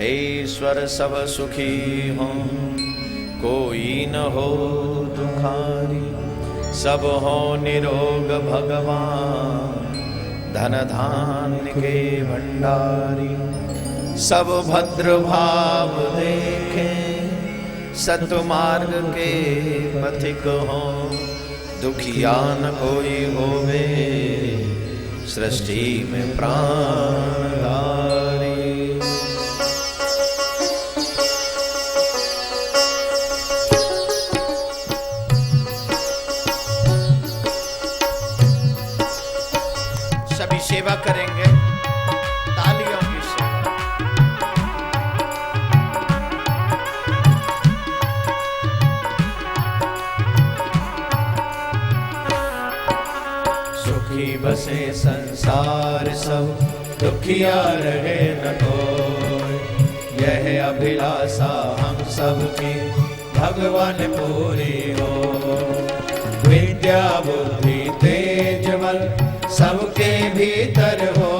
ईश्वर सब सुखी हो कोई न हो दुखारी। सब हो निरोग भगवान धन धान्य के भंडारी। सब भद्र भाव देखें सतमार्ग के पथिक हो। दुखिया न कोई होवे सृष्टि में प्राणधारी। सभी सेवा करेंगे तालियों की दुखिया रहे न कोई। यह अभिलाषा हम सबकी भगवान पूरी हो। विद्या बुद्धि तेज बल सबके भीतर हो।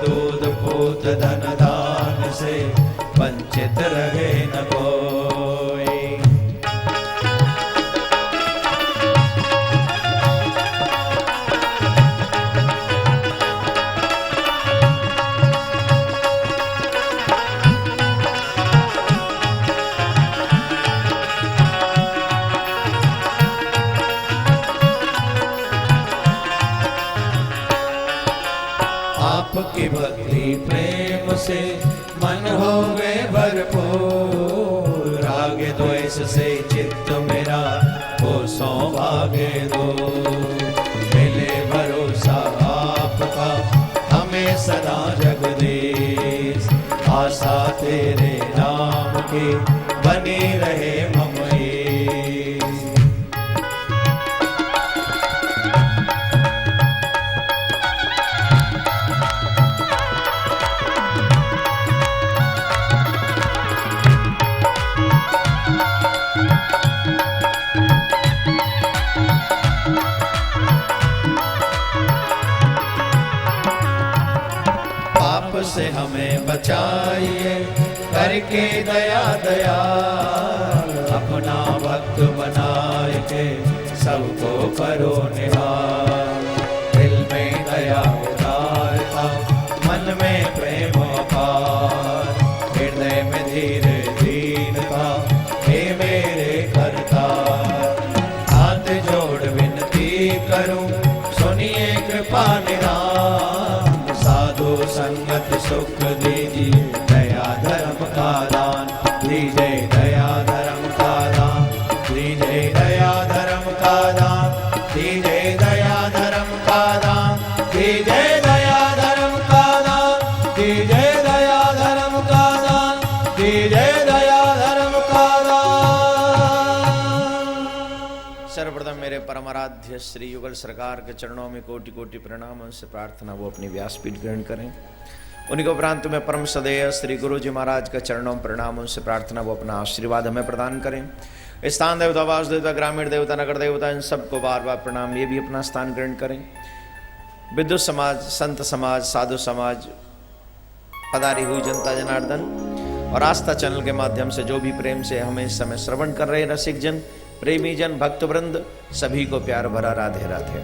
दूध पूत धन दान से वंचित रहे न कोई। आपकी भक्ति प्रेम से मन हो गए भरपूर। राग द्वेष से चित्त मेरा हो सो भागे दो। मिले भरोसा आपका हमें सदा जगदीश। आशा तेरे नाम की बनी रहे ममई। से हमें बचाइए करके दया दया। अपना भक्त बनाए के सबको करो निहाल। दिल में दया उदारता मन में प्रेम अपार। हृदय में धीरे दीनता हे मेरे करतार। हाथ जोड़ विनती करूं सुनिए कृपा निधान। साधु संगत सुख दीजिए दया धर्म का दान। दीजिए दया धर्म का दान। दीजिए दया धर्म का दान। दीजिए दया धर्म का दान। दीजिए दया धर्म का दान। दीजिए दया धर्म का दान। दीजिए दया धर्म का दान। सर्वप्रथम मेरे परम आराध्य श्री युगल सरकार के चरणों में कोटि कोटि प्रणाम। उनसे प्रार्थना वो अपनी व्यासपीठ ग्रहण करें। उन्हीं को उपरांत में परम सदैव श्री गुरु जी महाराज के चरणों में प्रणाम। उनसे प्रार्थना वो अपना आशीर्वाद हमें प्रदान करें। स्थान देवता, वास देवता, ग्रामीण देवता, नगर देवता, इन सबको बार बार प्रणाम। ये भी अपना स्थान ग्रहण करें। विद्युत समाज, संत समाज, साधु समाज, पधारी हुई जनता जनार्दन और आस्था चैनल के माध्यम से जो भी प्रेम से हमें इस समय श्रवण कर रहे रसिक जन, प्रेमी जन, भक्त वृंद, सभी को प्यार भरा राधे राधे।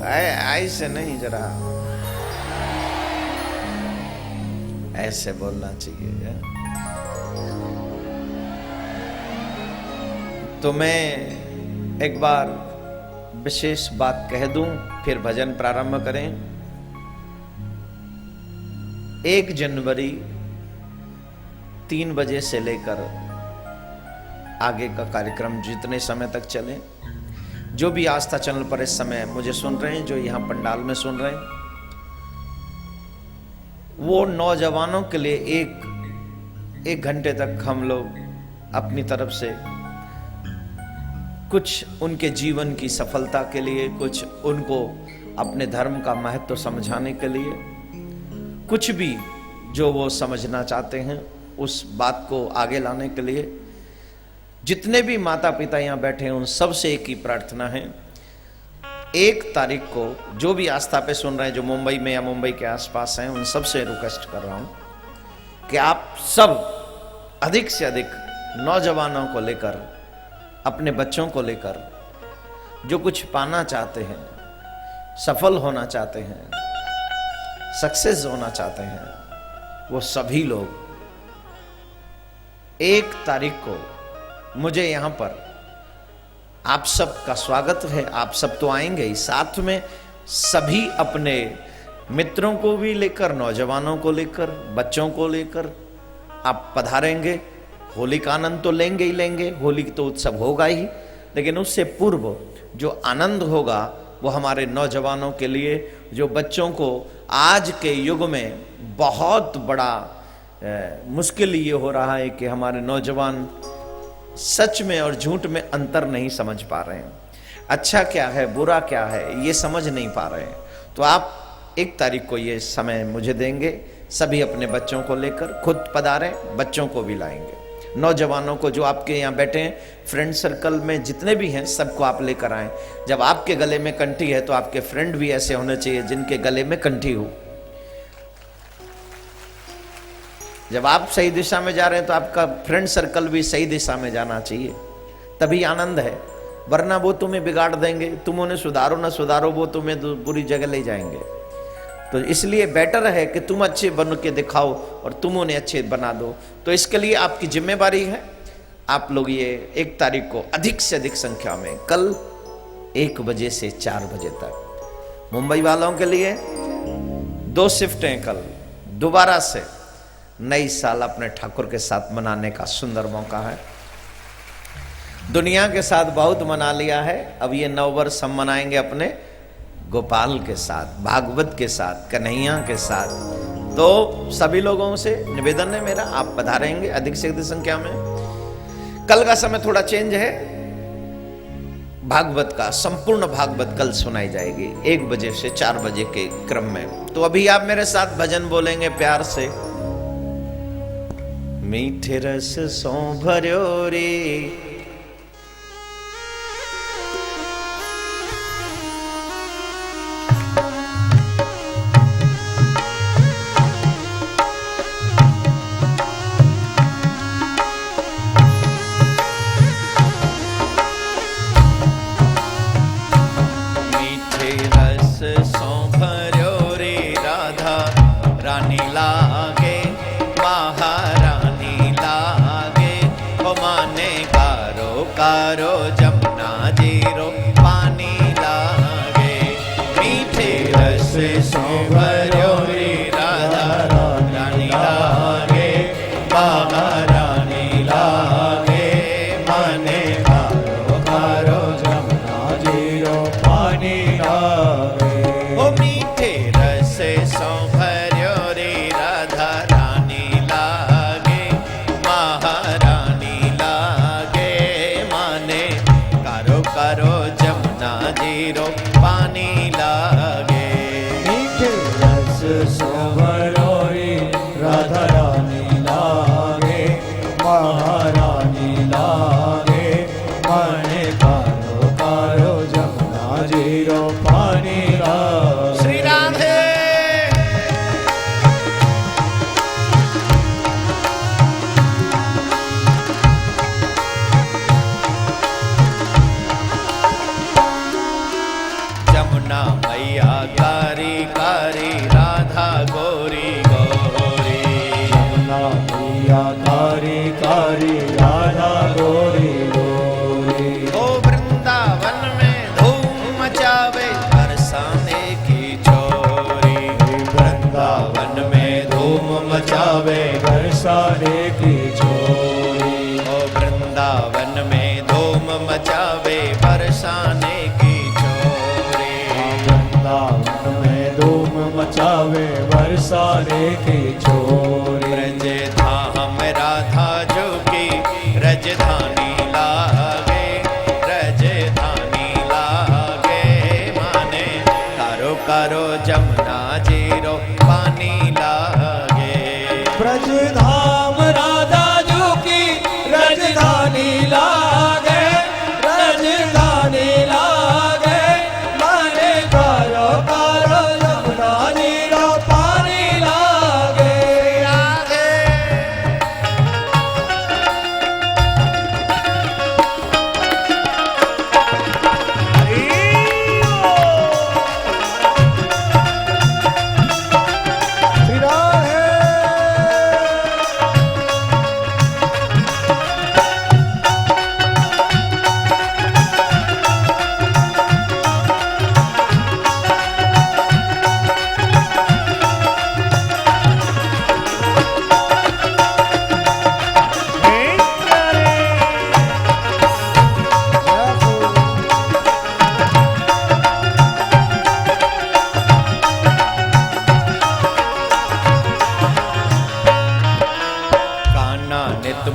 ऐसे नहीं, जरा ऐसे बोलना चाहिए। तो मैं एक बार विशेष बात कह दूं, फिर भजन प्रारंभ करें। 1 जनवरी 3 बजे से लेकर आगे का कार्यक्रम जितने समय तक चले, जो भी आस्था चैनल पर इस समय मुझे सुन रहे हैं, जो यहां पंडाल में सुन रहे हैं, वो नौजवानों के लिए एक घंटे तक हम लोग अपनी तरफ से कुछ उनके जीवन की सफलता के लिए, कुछ उनको अपने धर्म का महत्व समझाने के लिए, कुछ भी जो वो समझना चाहते हैं उस बात को आगे लाने के लिए, जितने भी माता पिता यहाँ बैठे हैं उन सब से एक ही प्रार्थना है। 1 तारीख को जो भी आस्था पे सुन रहे हैं, जो मुंबई में या मुंबई के आसपास हैं, उन सब से रिक्वेस्ट कर रहा हूं कि आप सब अधिक से अधिक नौजवानों को लेकर, अपने बच्चों को लेकर, जो कुछ पाना चाहते हैं, सफल होना चाहते हैं, सक्सेस होना चाहते हैं, वो सभी लोग 1 तारीख को मुझे यहां पर आप सब का स्वागत है। आप सब तो आएंगे ही, साथ में सभी अपने मित्रों को भी लेकर, नौजवानों को लेकर, बच्चों को लेकर आप पधारेंगे। होली का आनंद तो लेंगे ही लेंगे, होली तो उत्सव होगा ही, लेकिन उससे पूर्व जो आनंद होगा वो हमारे नौजवानों के लिए, जो बच्चों को आज के युग में बहुत बड़ा मुश्किल ये हो रहा है कि हमारे नौजवान सच में और झूठ में अंतर नहीं समझ पा रहे हैं। अच्छा क्या है, बुरा क्या है, ये समझ नहीं पा रहे हैं। तो आप 1 तारीख को ये समय मुझे देंगे, सभी अपने बच्चों को लेकर खुद पधारें, बच्चों को भी लाएंगे, नौजवानों को जो आपके यहाँ बैठे हैं, फ्रेंड सर्कल में जितने भी हैं सबको आप लेकर आएं। जब आपके गले में कंठी है तो आपके फ्रेंड भी ऐसे होने चाहिए जिनके गले में कंठी हो। जब आप सही दिशा में जा रहे हैं तो आपका फ्रेंड सर्कल भी सही दिशा में जाना चाहिए, तभी आनंद है। वरना वो तुम्हें बिगाड़ देंगे, तुम उन्हें सुधारो ना सुधारो, वो तुम्हें बुरी जगह ले जाएंगे। तो इसलिए बेटर है कि तुम अच्छे बन के दिखाओ और तुम उन्हें अच्छे बना दो। तो इसके लिए आपकी जिम्मेवारी है, आप लोग ये 1 तारीख को अधिक से अधिक संख्या में, कल 1 बजे से 4 बजे तक, मुंबई वालों के लिए 2 शिफ्टें कल, दोबारा से नई साल अपने ठाकुर के साथ मनाने का सुंदर मौका है। दुनिया के साथ बहुत मना लिया है, अब ये 9 वर्ष हम मनाएंगे अपने गोपाल के साथ, भागवत के साथ, कन्हैया के साथ। तो सभी लोगों से निवेदन है मेरा, आप पधारेंगे अधिक से अधिक संख्या में। कल का समय थोड़ा चेंज है, भागवत का संपूर्ण भागवत कल सुनाई जाएगी 1 बजे से 4 बजे के क्रम में। तो अभी आप मेरे साथ भजन बोलेंगे प्यार से। मीठे रस सो भर्यो रे कारो जमुना जीरो पानी लागे, मीठे रस सो भर्यो रे राधा रानी लागे, महारानी लागे, माने कारो कारो जमुना जीरो पानी लागे। ओ मीठे रस सो भर्यो रे राधा रानी लागे, महारानी कारो जमुना जीरो पानी लागे, मीठे रस सो भर्यो रे राधा रानी लागे, महारानी लागे, माने कारो कारो जमुना जीरो पानी लागे। श्री राधे। मैया कारी कारी राधा गोरी गोरी, जमुना मैया कारी कारी राधा गोरी गोरी। ओ वृंदावन में धूम मचावे बरसाने की छोरी, वृंदावन में धूम मचावे बरसाने की छोरी। ओ वृंदावन में धूम मचावे बरसाने की मचावे बरसाने की छोरी। ब्रज धाम राधा जो की रजधानी लागे, रजधानी लागे, माने कारो कारो जमुना जीरो पानी लागे। ब्रज धाम राधा जो की रजधानी लागे, रजधानी लागे, माने कारो कारो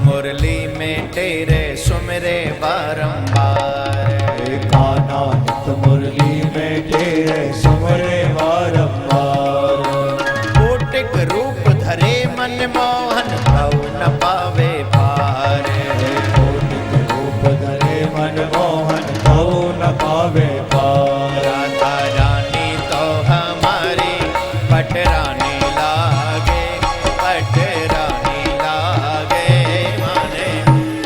मुरली में तेरे सुमिरे बारंबार, कान्हा नित मुरली में तेरे सुमिरे बारंबार। मनमोहन भव न पावे पार। रूप धरे मनमोहन भव न पावे पार। राधा रानी तो हमारी पटरानी लागे, पटरानी लागे। माने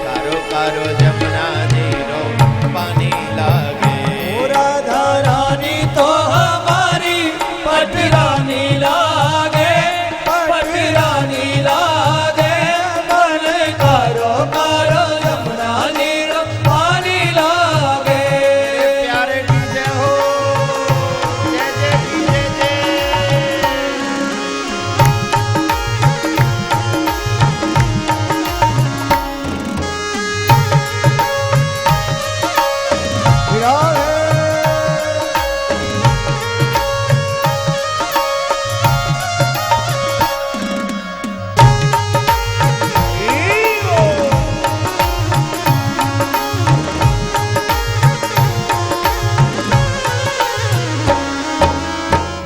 कारो कारो जमुना जीरो पानी लागे। राधा रानी तो हमारी पटरानी लागे, पटरानी लागे। मन कारो कारो यमुना नीरो पानी लागे। प्यारे डीजे हो, जय जय डीजे जय।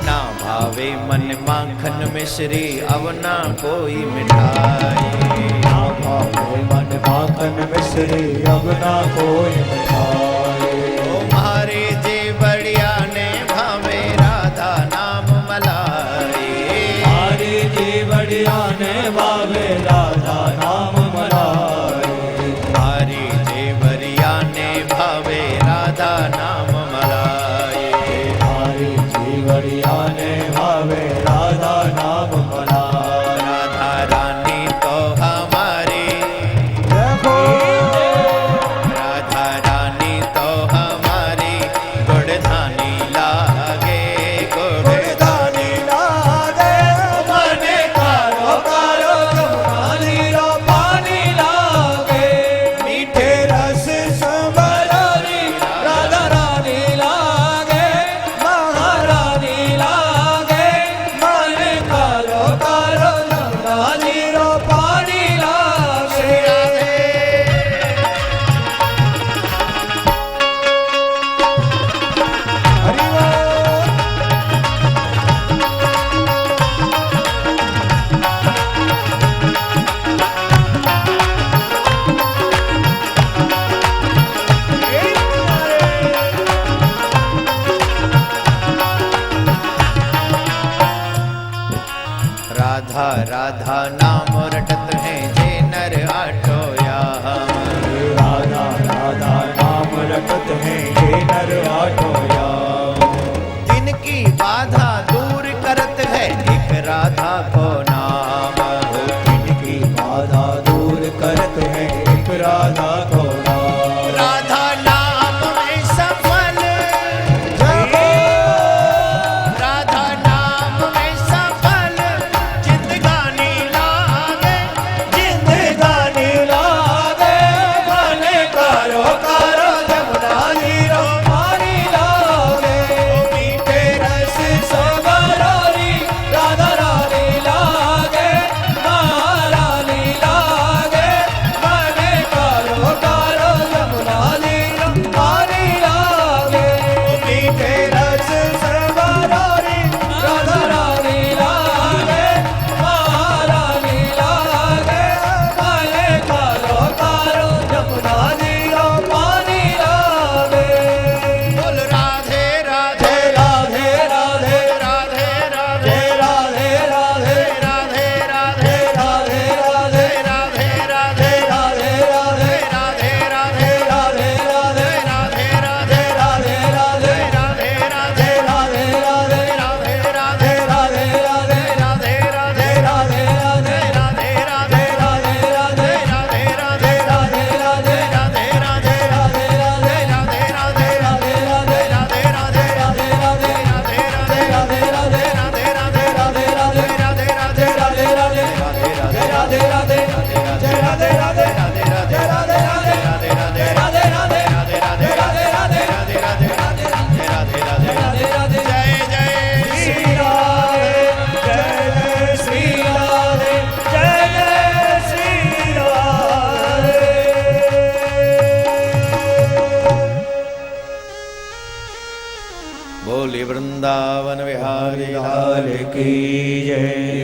ना भावे मन माखन मिश्री अवना कोई मिठाई। ना भावे मन माखन मिश्री अब ना कोई मिठाई। ओ मारे जे बढ़िया ने भावे राधा नाम मलाई। हमारी जी बढ़िया ने भावे राधा नाम मलाई। मारी जे बढ़िया ने भावे राधा नाम मलाई। हमारी जी बढ़िया ने भावे राधा नाम मलाई। राधा रानी तो हमारी, राधा रानी तो हमारी गुड़धानी लागे, गुड़धानी लागे। मने कारो कारो यमुना नीरो पानी लागे। मीठे रस संबरारी राधा रानी लागे, महारानी लागे। मने कारो कारो यमुना नीरो पानी लागे। हरि बोल। राधा राधा नाम रटत है जे नर आठो याम। राधा राधा नाम रटत है ये नर आठो याम। जिनकी बाधा दूर करत है एक राधा को नाम। इनकी बाधा दूर करत है एक राधा को नाम। राधा नाम में सफल, राधा नाम में सफल जिंदगानी लागे, जिंदगानी लागे। मने कारो कारो यमुना नीरो पानी लागे।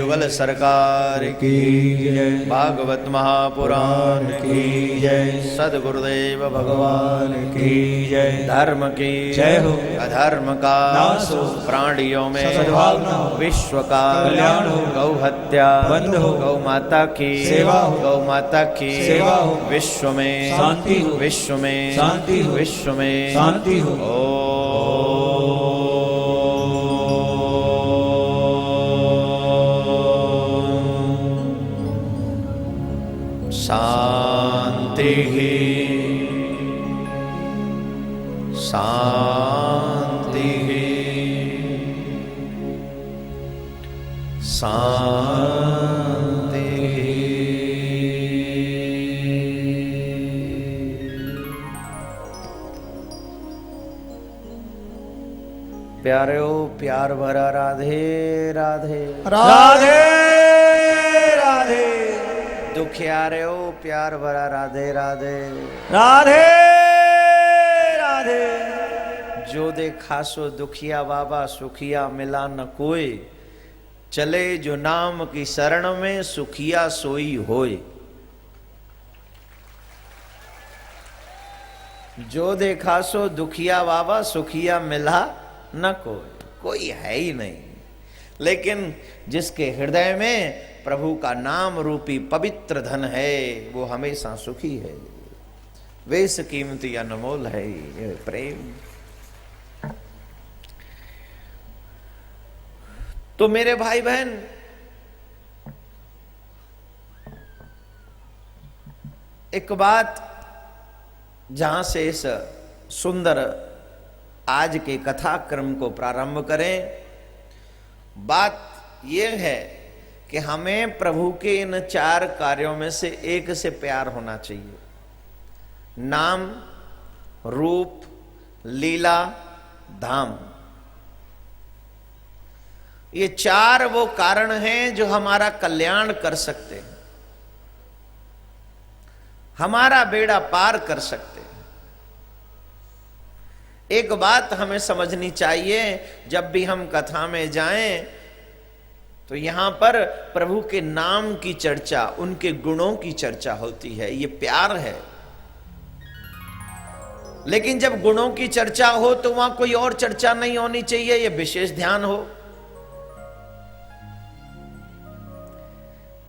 युगल सरकार की जय। भागवत महापुराण की जय। सद्गुरुदेव भगवान की जय। धर्म की जय हो। अधर्म का नाश हो। प्राणियों में सद्भावना हो। विश्व का कल्याण हो। गौ हत्या बंद हो। गौ माता की सेवा हो। गौ माता की सेवा हो। विश्व में शांति हो। विश्व में शांति हो। विश्व में शांति हो। शांति शांति शांति। प्यारे प्यार भरा राधे राधे राधे राधे दुखियारे प्यार भरा राधे राधे राधे राधे। जो देखा सो दुखिया बाबा सुखिया मिला न कोई, चले जो नाम की शरण में सुखिया सोई होय। जो देखा सो दुखिया बाबा सुखिया मिला न कोई है ही नहीं। लेकिन जिसके हृदय में प्रभु का नाम रूपी पवित्र धन है वो हमेशा सुखी है। वेश कीमती अनमोल है ये प्रेम। तो मेरे भाई बहन, एक बात जहां से इस सुंदर आज के कथाक्रम को प्रारंभ करें, बात यह है कि हमें प्रभु के इन 4 कार्यों में से एक से प्यार होना चाहिए। नाम, रूप, लीला, धाम। ये 4 वो कारण हैं जो हमारा कल्याण कर सकते हैं, हमारा बेड़ा पार कर सकते हैं। एक बात हमें समझनी चाहिए, जब भी हम कथा में जाएं तो यहां पर प्रभु के नाम की चर्चा, उनके गुणों की चर्चा होती है, ये प्यार है। लेकिन जब गुणों की चर्चा हो तो वहां कोई और चर्चा नहीं होनी चाहिए, ये विशेष ध्यान हो।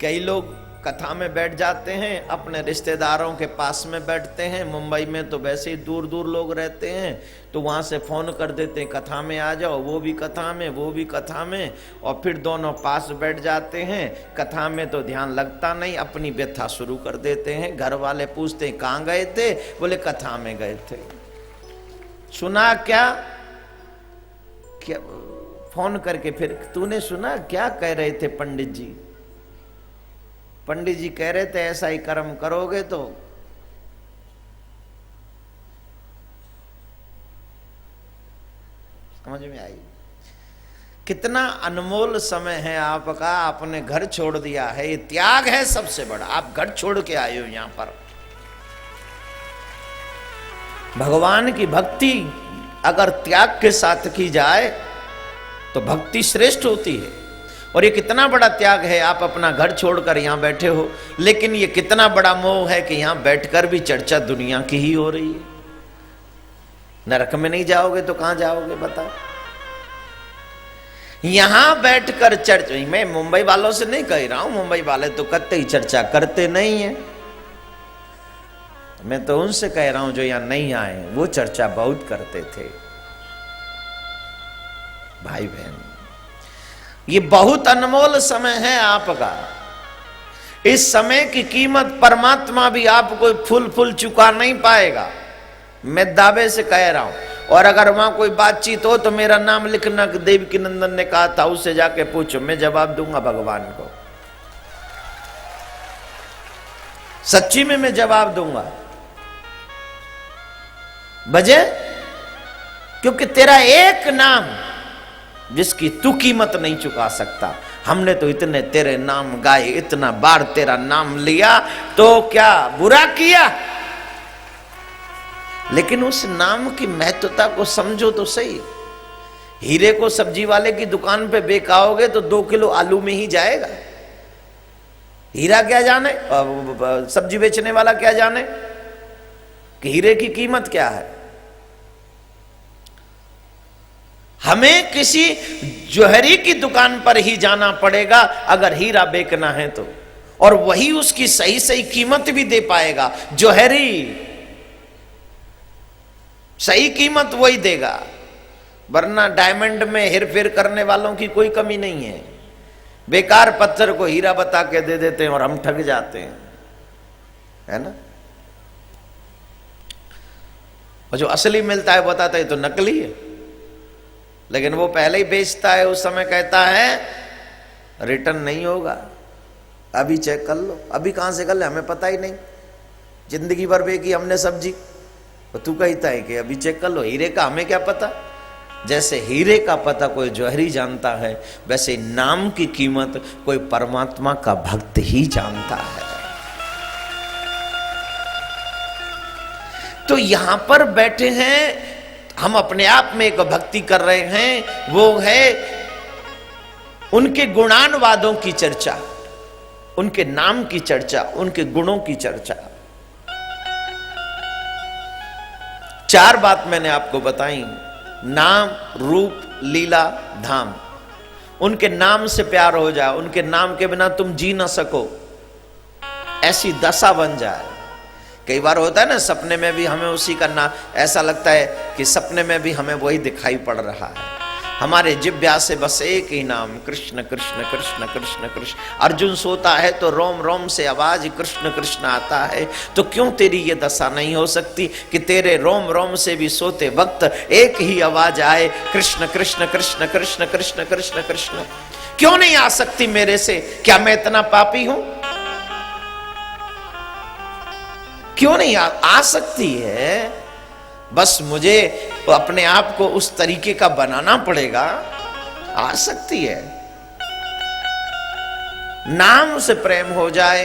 कई लोग कथा में बैठ जाते हैं, अपने रिश्तेदारों के पास में बैठते हैं। मुंबई में तो वैसे ही दूर दूर लोग रहते हैं, तो वहां से फोन कर देते हैं कथा में आ जाओ, वो भी कथा में वो भी कथा में, और फिर दोनों पास बैठ जाते हैं। कथा में तो ध्यान लगता नहीं, अपनी व्यथा शुरू कर देते हैं। घर वाले पूछते हैं कहाँ गए थे, बोले कथा में गए थे। सुना क्या? क्या फोन करके फिर तूने सुना क्या कह रहे थे पंडित जी? पंडित जी कह रहे थे ऐसा ही कर्म करोगे तो समझ में आई। कितना अनमोल समय है आपका, आपने घर छोड़ दिया है, ये त्याग है सबसे बड़ा। आप घर छोड़ के आए हो यहां पर। भगवान की भक्ति अगर त्याग के साथ की जाए तो भक्ति श्रेष्ठ होती है। और ये कितना बड़ा त्याग है, आप अपना घर छोड़कर यहां बैठे हो, लेकिन ये कितना बड़ा मोह है कि यहां बैठकर भी चर्चा दुनिया की ही हो रही है। नरक में नहीं जाओगे तो कहां जाओगे बताओ? यहां बैठकर चर्चा, मैं मुंबई वालों से नहीं कह रहा हूं, मुंबई वाले तो कतई चर्चा करते नहीं है। मैं तो उनसे कह रहा हूं जो यहां नहीं आए, वो चर्चा बहुत करते थे। भाई बहन, ये बहुत अनमोल समय है आपका। इस समय की कीमत परमात्मा भी आपको फुल चुका नहीं पाएगा, मैं दावे से कह रहा हूं। और अगर वहां कोई बातचीत हो तो मेरा नाम लिखना, देवकी नंदन ने कहा था, उससे जाके पूछो, मैं जवाब दूंगा भगवान को। सच्ची में मैं जवाब दूंगा। बजे क्योंकि तेरा एक नाम जिसकी तू कीमत नहीं चुका सकता। हमने तो इतने तेरे नाम गाए, इतना बार तेरा नाम लिया, तो क्या बुरा किया? लेकिन उस नाम की महत्वता को समझो तो सही। हीरे को सब्जी वाले की दुकान पे बेचाओगे तो 2 किलो आलू में ही जाएगा। हीरा क्या जाने, सब्जी बेचने वाला क्या जाने कि हीरे की कीमत क्या है। हमें किसी जोहरी की दुकान पर ही जाना पड़ेगा अगर हीरा बेचना है तो, और वही उसकी सही सही कीमत भी दे पाएगा। जोहरी सही कीमत वही देगा, वरना डायमंड में हेरफेर करने वालों की कोई कमी नहीं है। बेकार पत्थर को हीरा बता के दे देते हैं और हम ठग जाते हैं, है ना। और जो असली मिलता है बताता है तो नकली है, लेकिन वो पहले ही बेचता है, उस समय कहता है रिटर्न नहीं होगा, अभी चेक कर लो। अभी कहां से कर ले, हमें पता ही नहीं, जिंदगी भर बेची हमने सब्जी, तो तू कहता है कि अभी चेक कर लो। हीरे का हमें क्या पता। जैसे हीरे का पता कोई जौहरी जानता है, वैसे नाम की कीमत कोई परमात्मा का भक्त ही जानता है। तो यहां पर बैठे हैं हम, अपने आप में एक भक्ति कर रहे हैं, वो है उनके गुणानुवादों की चर्चा, उनके नाम की चर्चा, उनके गुणों की चर्चा। 4 बात मैंने आपको बताई, नाम, रूप, लीला, धाम। उनके नाम से प्यार हो जाए, उनके नाम के बिना तुम जी ना सको, ऐसी दशा बन जाए। कई बार होता है ना, सपने में भी हमें उसी का नाम, ऐसा लगता है कि सपने में भी हमें वही दिखाई पड़ रहा है। हमारे जिह्वा से बस एक ही नाम, कृष्ण कृष्ण कृष्ण कृष्ण कृष्ण। अर्जुन सोता है तो रोम रोम से आवाज कृष्ण कृष्ण आता है। तो क्यों तेरी ये दशा नहीं हो सकती कि तेरे रोम रोम से भी सोते वक्त एक ही आवाज आए, कृष्ण कृष्ण कृष्ण कृष्ण कृष्ण कृष्ण कृष्ण। क्यों नहीं आ सकती मेरे से? क्या मैं इतना पापी हूं? क्यों नहीं आ सकती है? बस मुझे अपने आप को उस तरीके का बनाना पड़ेगा, आ सकती है। नाम से प्रेम हो जाए,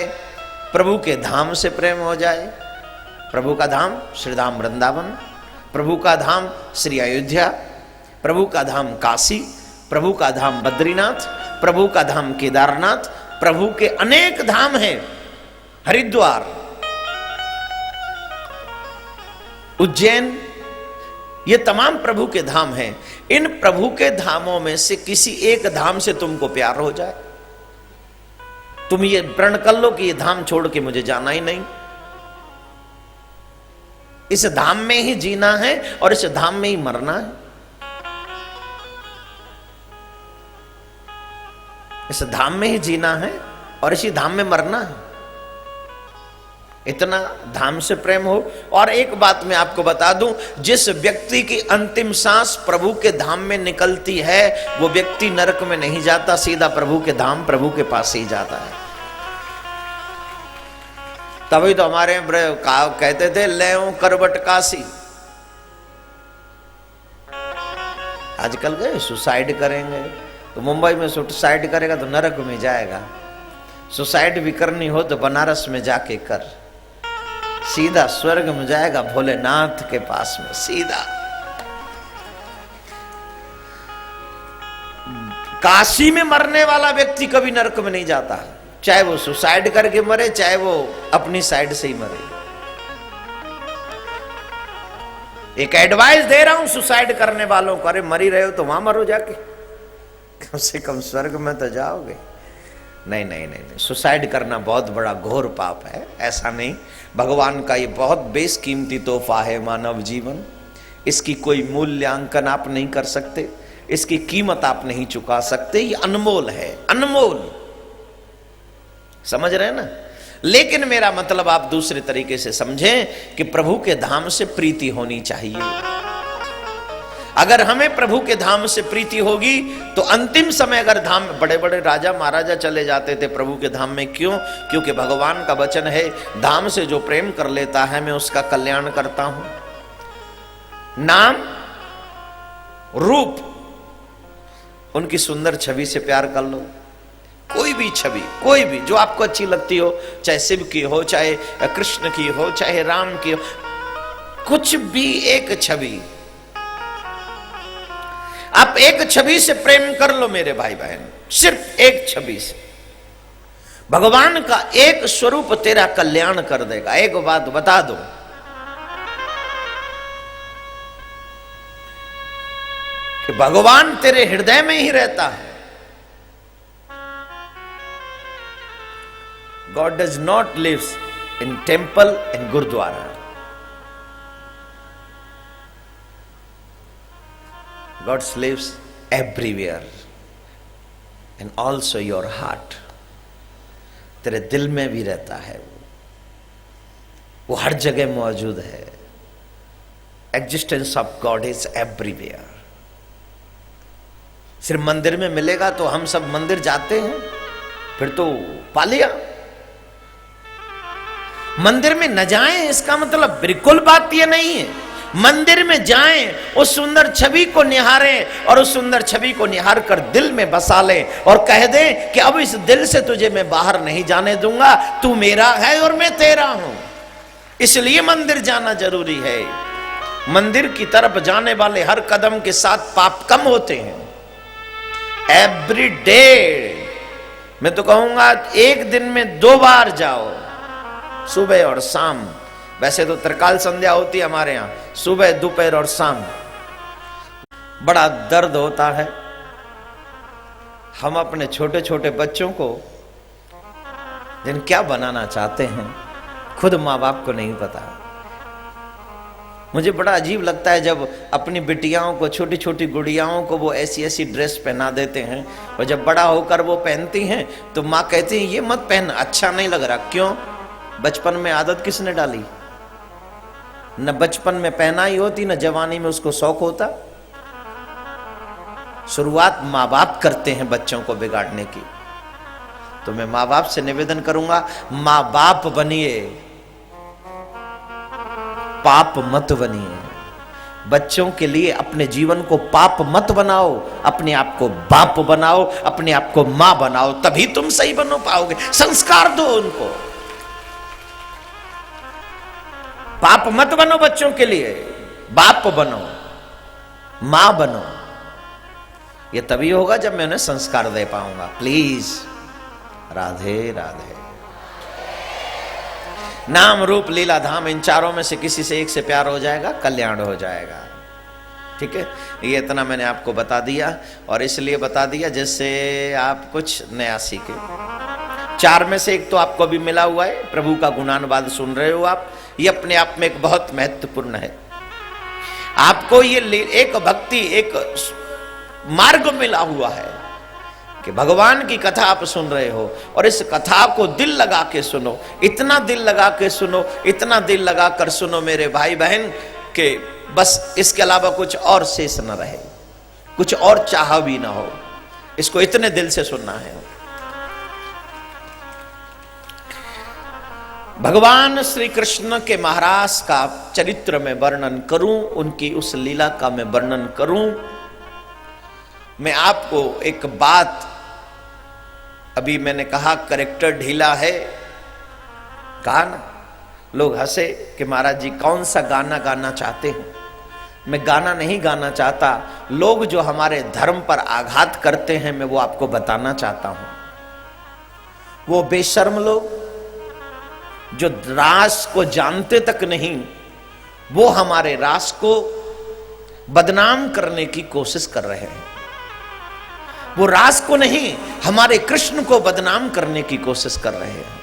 प्रभु के धाम से प्रेम हो जाए। प्रभु का धाम श्री धाम वृंदावन, प्रभु का धाम श्री अयोध्या, प्रभु का धाम काशी, प्रभु का धाम बद्रीनाथ, प्रभु का धाम केदारनाथ, प्रभु के अनेक धाम हैं, हरिद्वार, उज्जैन, ये तमाम प्रभु के धाम हैं। इन प्रभु के धामों में से किसी एक धाम से तुमको प्यार हो जाए, तुम ये प्रण कर लो कि ये धाम छोड़ के मुझे जाना ही नहीं, इस धाम में ही जीना है और इस धाम में ही मरना है। इस धाम में ही जीना है और इसी धाम में मरना है। इतना धाम से प्रेम हो। और एक बात मैं आपको बता दूं, जिस व्यक्ति की अंतिम सांस प्रभु के धाम में निकलती है, वो व्यक्ति नरक में नहीं जाता, सीधा प्रभु के धाम, प्रभु के पास ही जाता है। तभी तो हमारे कहते थे ले करवट काशी। आजकल गए सुसाइड करेंगे तो मुंबई में सुसाइड करेगा तो नरक में जाएगा, सुसाइड भी करनी हो तो बनारस में जाके कर, सीधा स्वर्ग में जाएगा भोलेनाथ के पास में सीधा। काशी में मरने वाला व्यक्ति कभी नरक में नहीं जाता, चाहे वो सुसाइड करके मरे, चाहे वो अपनी साइड से ही मरे। एक एडवाइस दे रहा हूं सुसाइड करने वालों को, अरे मरी रहे हो तो वहां मरो जाके, कम से कम स्वर्ग में तो जाओगे। नहीं नहीं नहीं नहीं, सुसाइड करना बहुत बड़ा घोर पाप है। ऐसा नहीं, भगवान का ये बहुत बेशकीमती तोहफा है मानव जीवन, इसकी कोई मूल्यांकन आप नहीं कर सकते, इसकी कीमत आप नहीं चुका सकते, ये अनमोल है, अनमोल। समझ रहे हैं ना? लेकिन मेरा मतलब आप दूसरे तरीके से समझें कि प्रभु के धाम से प्रीति होनी चाहिए। अगर हमें प्रभु के धाम से प्रीति होगी तो अंतिम समय अगर धाम, बड़े बड़े राजा महाराजा चले जाते थे प्रभु के धाम में, क्यों? क्योंकि भगवान का वचन है, धाम से जो प्रेम कर लेता है मैं उसका कल्याण करता हूं। नाम, रूप, उनकी सुंदर छवि से प्यार कर लो, कोई भी छवि, कोई भी जो आपको अच्छी लगती हो, चाहे शिव की हो, चाहे कृष्ण की हो, चाहे राम की हो, कुछ भी एक छवि। आप एक छवि से प्रेम कर लो मेरे भाई बहन, सिर्फ एक छवि से भगवान का एक स्वरूप तेरा कल्याण कर देगा। एक बात बता दो, कि भगवान तेरे हृदय में ही रहता है। God does not live in temple and Gurdwara. God lives everywhere and also your heart. तेरे दिल में भी रहता है, वो हर जगह मौजूद है। Existence of God is everywhere. सिर्फ मंदिर में मिलेगा तो हम सब मंदिर जाते हैं, फिर तो पा लिया। मंदिर में न जाएं इसका मतलब बिल्कुल बात ये नहीं है। मंदिर में जाएं, उस सुंदर छवि को निहारें और उस सुंदर छवि को निहार कर दिल में बसा लें और कह दें कि अब इस दिल से तुझे मैं बाहर नहीं जाने दूंगा, तू मेरा है और मैं तेरा हूं। इसलिए मंदिर जाना जरूरी है। मंदिर की तरफ जाने वाले हर कदम के साथ पाप कम होते हैं। एवरी डे, मैं तो कहूंगा एक दिन में 2 बार जाओ, सुबह और शाम। वैसे तो त्रिकाल संध्या होती है हमारे यहां, सुबह दोपहर और शाम। बड़ा दर्द होता है, हम अपने छोटे छोटे बच्चों को जिन क्या बनाना चाहते हैं खुद माँ बाप को नहीं पता। मुझे बड़ा अजीब लगता है जब अपनी बिटियाओं को, छोटी छोटी गुड़ियाओं को वो ऐसी ऐसी ड्रेस पहना देते हैं और जब बड़ा होकर वो पहनती हैं तो माँ कहती है ये मत पहन, अच्छा नहीं लग रहा। क्यों? बचपन में आदत किसने डाली? न बचपन में पहनाई होती, न जवानी में उसको शौक होता। शुरुआत माँ बाप करते हैं बच्चों को बिगाड़ने की। तो मैं माँ बाप से निवेदन करूंगा, माँ बाप बनिए, पाप मत बनिए। बच्चों के लिए अपने जीवन को पाप मत बनाओ, अपने आप को बाप बनाओ, अपने आप को मां बनाओ, तभी तुम सही बनो पाओगे। संस्कार दो उनको। पाप मत बनो बच्चों के लिए, बाप बनो, मां बनो। ये तभी होगा जब मैं उन्हें संस्कार दे पाऊंगा। प्लीज, राधे राधे। नाम रूप लीला धाम, इन चारों में से किसी से एक से प्यार हो जाएगा, कल्याण हो जाएगा। ठीक है, ये इतना मैंने आपको बता दिया, और इसलिए बता दिया जिससे आप कुछ नया सीखे। 4 में से एक तो आपको भी मिला हुआ है, प्रभु का गुणानुवाद सुन रहे हो आप। ये अपने आप में एक बहुत महत्वपूर्ण है। आपको ये एक भक्ति, एक मार्ग मिला हुआ है कि भगवान की कथा आप सुन रहे हो, और इस कथा को दिल लगा के सुनो। इतना दिल लगा के सुनो, इतना दिल लगा कर सुनो मेरे भाई बहन, कि बस इसके अलावा कुछ और शेष न रहे, कुछ और चाह भी ना हो। इसको इतने दिल से सुनना है। भगवान श्री कृष्ण के महाराज का चरित्र में वर्णन करूं, उनकी उस लीला का मैं वर्णन करूं। मैं आपको एक बात, अभी मैंने कहा करेक्टर ढीला है, कहा ना, लोग हंसे कि महाराज जी कौन सा गाना गाना चाहते हैं। मैं गाना नहीं गाना चाहता, लोग जो हमारे धर्म पर आघात करते हैं मैं वो आपको बताना चाहता हूं। वो बेशर्म लोग जो रास को जानते तक नहीं, वो हमारे रास को बदनाम करने की कोशिश कर रहे हैं। वो रास को नहीं, हमारे कृष्ण को बदनाम करने की कोशिश कर रहे हैं।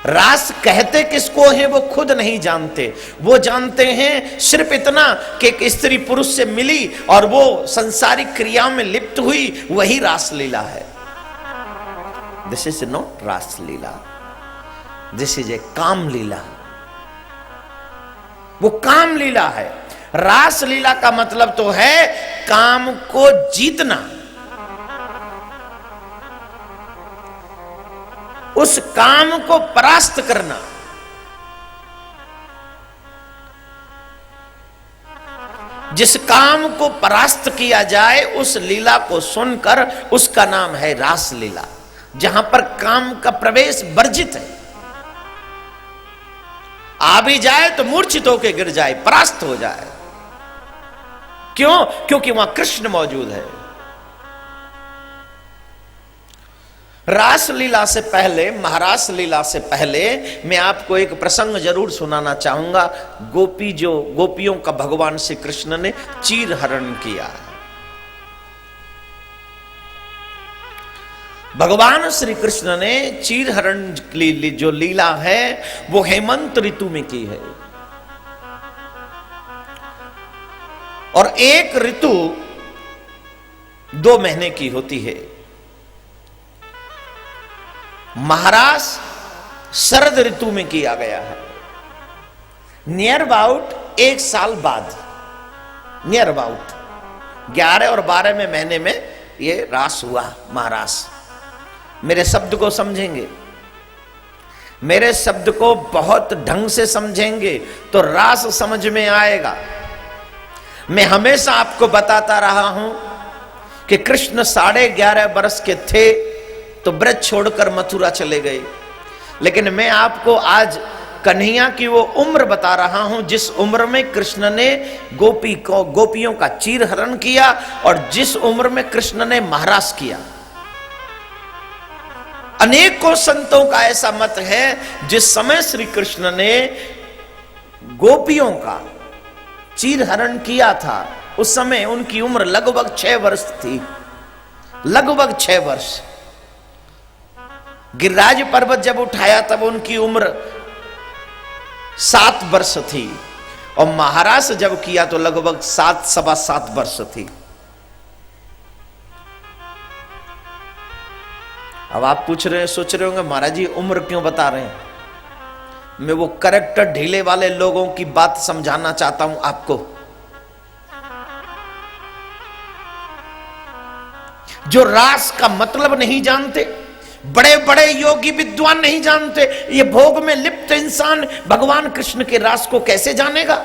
रास कहते किसको है वो खुद नहीं जानते। वो जानते हैं सिर्फ इतना कि एक स्त्री पुरुष से मिली और वो संसारिक क्रियाओं में लिप्त हुई, वही रास लीला है। दिस इज नॉट रास लीला, दिस इज ए काम लीला। वो काम लीला है। रास लीला का मतलब तो है काम को जीतना, उस काम को परास्त करना। जिस काम को परास्त किया जाए उस लीला को सुनकर उसका नाम है रास लीला, जहां पर काम का प्रवेश वर्जित है। आ भी जाए तो मूर्छित होकर गिर जाए, परास्त हो जाए। क्यों? क्योंकि वहां कृष्ण मौजूद है। रासलीला से पहले, महारास लीला से पहले मैं आपको एक प्रसंग जरूर सुनाना चाहूंगा। गोपियों का भगवान श्री कृष्ण ने चीर हरण किया। भगवान श्री कृष्ण ने चीर हरण जो लीला है वो हेमंत ऋतु में की है। और एक ऋतु 2 महीने की होती है। महारास शरद ऋतु में किया गया है। नियर अबाउट 1 साल बाद, नियर अबाउट 11 और 12वें महीने में ये रास हुआ, महारास। मेरे शब्द को समझेंगे, मेरे शब्द को बहुत ढंग से समझेंगे तो रास समझ में आएगा। मैं हमेशा आपको बताता रहा हूं कि कृष्ण 11.5 वर्ष के थे तो ब्रज छोड़कर मथुरा चले गए। लेकिन मैं आपको आज कन्हैया की वो उम्र बता रहा हूं जिस उम्र में कृष्ण ने गोपियों का चीर हरण किया और जिस उम्र में कृष्ण ने महारास किया। अनेकों संतों का ऐसा मत है जिस समय श्री कृष्ण ने गोपियों का चीर हरण किया था उस समय उनकी उम्र लगभग 6 वर्ष थी, लगभग 6 वर्ष। गिरिराज पर्वत जब उठाया तब उनकी उम्र 7 वर्ष थी और महारास जब किया तो लगभग 7 सवा 7 वर्ष थी। अब आप पूछ रहे हैं, सोच रहे होंगे महाराज जी उम्र क्यों बता रहे हैं? मैं वो करेक्टर ढीले वाले लोगों की बात समझाना चाहता हूं आपको, जो रास का मतलब नहीं जानते, बड़े बड़े योगी विद्वान नहीं जानते। ये भोग में लिप्त इंसान भगवान कृष्ण के रास को कैसे जानेगा?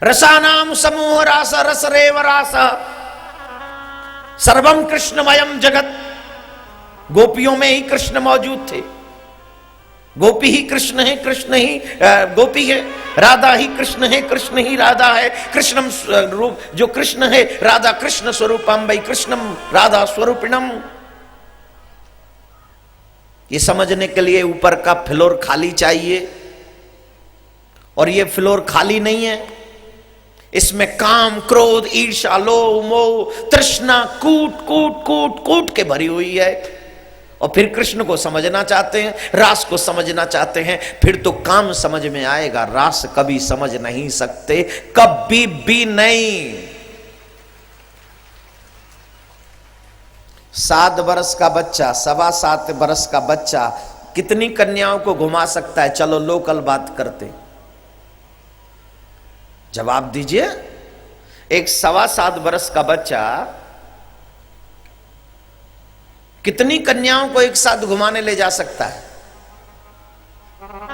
रसानाम समूह रास रस रेव रास सर्वम कृष्णमयम जगत। गोपियों में ही कृष्ण मौजूद थे। गोपी ही कृष्ण है, कृष्ण ही गोपी है, राधा ही कृष्ण है, कृष्ण ही राधा है। कृष्णम रूप जो कृष्ण है, राधा कृष्ण स्वरूपम वै कृष्णम राधा स्वरूपिणम। ये समझने के लिए ऊपर का फ्लोर खाली चाहिए और ये फ्लोर खाली नहीं है। इसमें काम, क्रोध, ईर्ष्या, लोभ, मोह, तृष्णा कूट कूट कूट कूट के भरी हुई है। और फिर कृष्ण को समझना चाहते हैं, रास को समझना चाहते हैं, फिर तो काम समझ में आएगा। रास कभी समझ नहीं सकते, कभी भी नहीं। 7 वर्ष का बच्चा, 7.25 वर्ष का बच्चा कितनी कन्याओं को घुमा सकता है? चलो लोकल बात करते, जवाब दीजिए। एक 7.25 वर्ष का बच्चा कितनी कन्याओं को एक साथ घुमाने ले जा सकता है?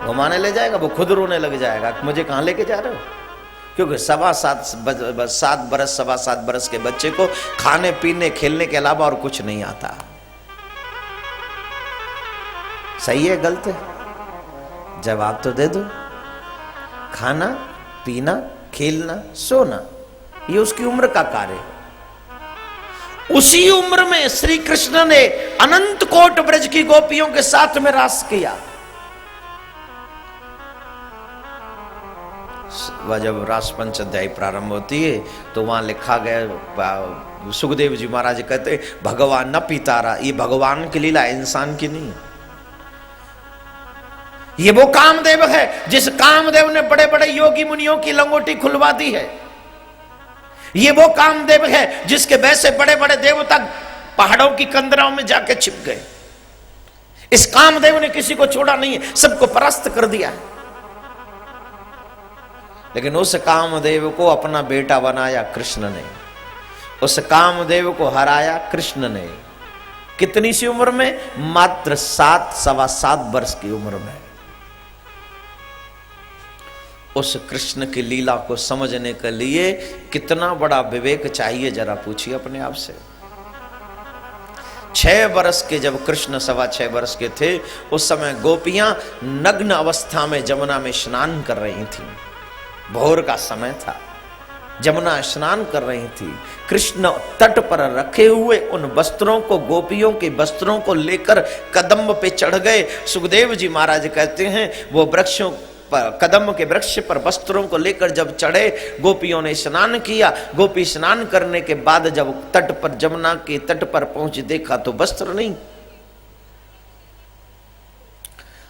घुमाने ले जाएगा, वो खुद रोने लग जाएगा, मुझे कहां लेके जा रहे हो? क्योंकि 7.25 वर्ष के बच्चे को खाने पीने खेलने के अलावा और कुछ नहीं आता। सही है गलत है? जवाब तो दे दो। खाना पीना खेलना सोना ये उसकी उम्र का कार्य। उसी उम्र में श्री कृष्ण ने अनंत कोट ब्रज की गोपियों के साथ में रास किया। वह जब रास पंच अध्याय प्रारंभ होती है तो वहां लिखा गया, सुखदेव जी महाराज कहते भगवान न पितारा, ये भगवान की लीला, इंसान की नहीं है। ये वो कामदेव है जिस कामदेव ने बड़े बड़े योगी मुनियों की लंगोटी खुलवा दी है। ये वो कामदेव है जिसके वैसे बड़े बड़े देवता पहाड़ों की कंदराओं में जाके छिप गए। इस कामदेव ने किसी को छोड़ा नहीं है, सबको परास्त कर दिया है। लेकिन उस कामदेव को अपना बेटा बनाया कृष्ण ने, उस कामदेव को हराया कृष्ण ने। कितनी सी उम्र में? मात्र 7.25 वर्ष की उम्र में। उस कृष्ण की लीला को समझने के लिए कितना बड़ा विवेक चाहिए, जरा पूछिए अपने आप से। 6 वर्ष के जब कृष्ण 6.25 वर्ष के थे उस समय गोपियां नग्न अवस्था में जमुना में स्नान कर रही थीं। भोर का समय था। जमुना स्नान कर रही थी। कृष्ण तट पर रखे हुए उन वस्त्रों को, गोपियों के वस्त्रों को लेकर कदम्ब पे चढ़ गए। सुखदेव जी महाराज कहते हैं वो वृक्षों पर, कदम्ब के वृक्ष पर वस्त्रों को लेकर जब चढ़े, गोपियों ने स्नान किया। गोपी स्नान करने के बाद जब तट पर, जमुना के तट पर पहुंच, देखा तो वस्त्र नहीं।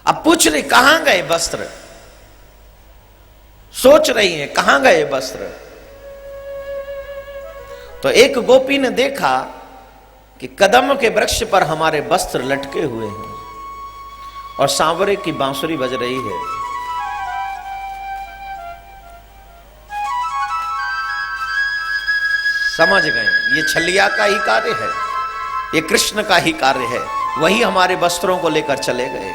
अब पूछ रही कहां गए वस्त्र, सोच रही है कहां गए वस्त्र। तो एक गोपी ने देखा कि कदम्ब के वृक्ष पर हमारे वस्त्र लटके हुए हैं और सांवरे की बांसुरी बज रही है। समझ गए ये छलिया का ही कार्य है, ये कृष्ण का ही कार्य है। वही हमारे वस्त्रों को लेकर चले गए।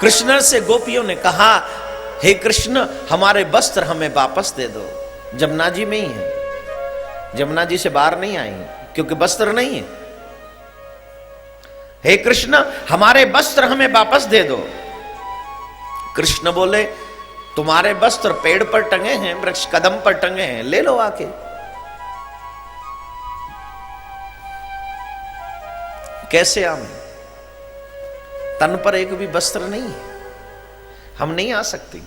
कृष्ण से गोपियों ने कहा, हे कृष्ण हमारे वस्त्र हमें वापस दे दो। जमुना जी में ही है, जमुना जी से बाहर नहीं आई क्योंकि वस्त्र नहीं है। हे कृष्ण हमारे वस्त्र हमें वापस दे दो। कृष्ण बोले, तुम्हारे वस्त्र पेड़ पर टंगे हैं, वृक्ष कदम पर टंगे हैं, ले लो आके। कैसे आवे? तन पर एक भी वस्त्र नहीं है, हम नहीं आ सकते।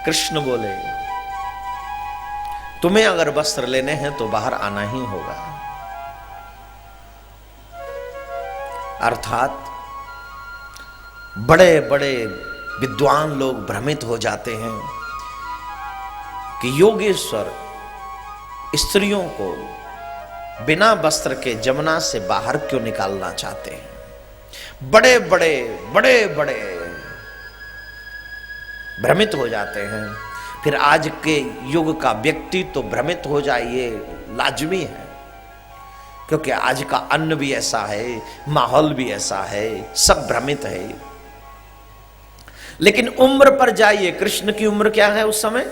कृष्ण बोले, तुम्हें अगर वस्त्र लेने हैं तो बाहर आना ही होगा। अर्थात बड़े बड़े विद्वान लोग भ्रमित हो जाते हैं कि योगेश्वर स्त्रियों को बिना वस्त्र के जमुना से बाहर क्यों निकालना चाहते हैं। बड़े बड़े बड़े बड़े भ्रमित हो जाते हैं। फिर आज के युग का व्यक्ति तो भ्रमित हो जाए, ये लाजमी है, क्योंकि आज का अन्न भी ऐसा है, माहौल भी ऐसा है, सब भ्रमित है। लेकिन उम्र पर जाइए, कृष्ण की उम्र क्या है उस समय?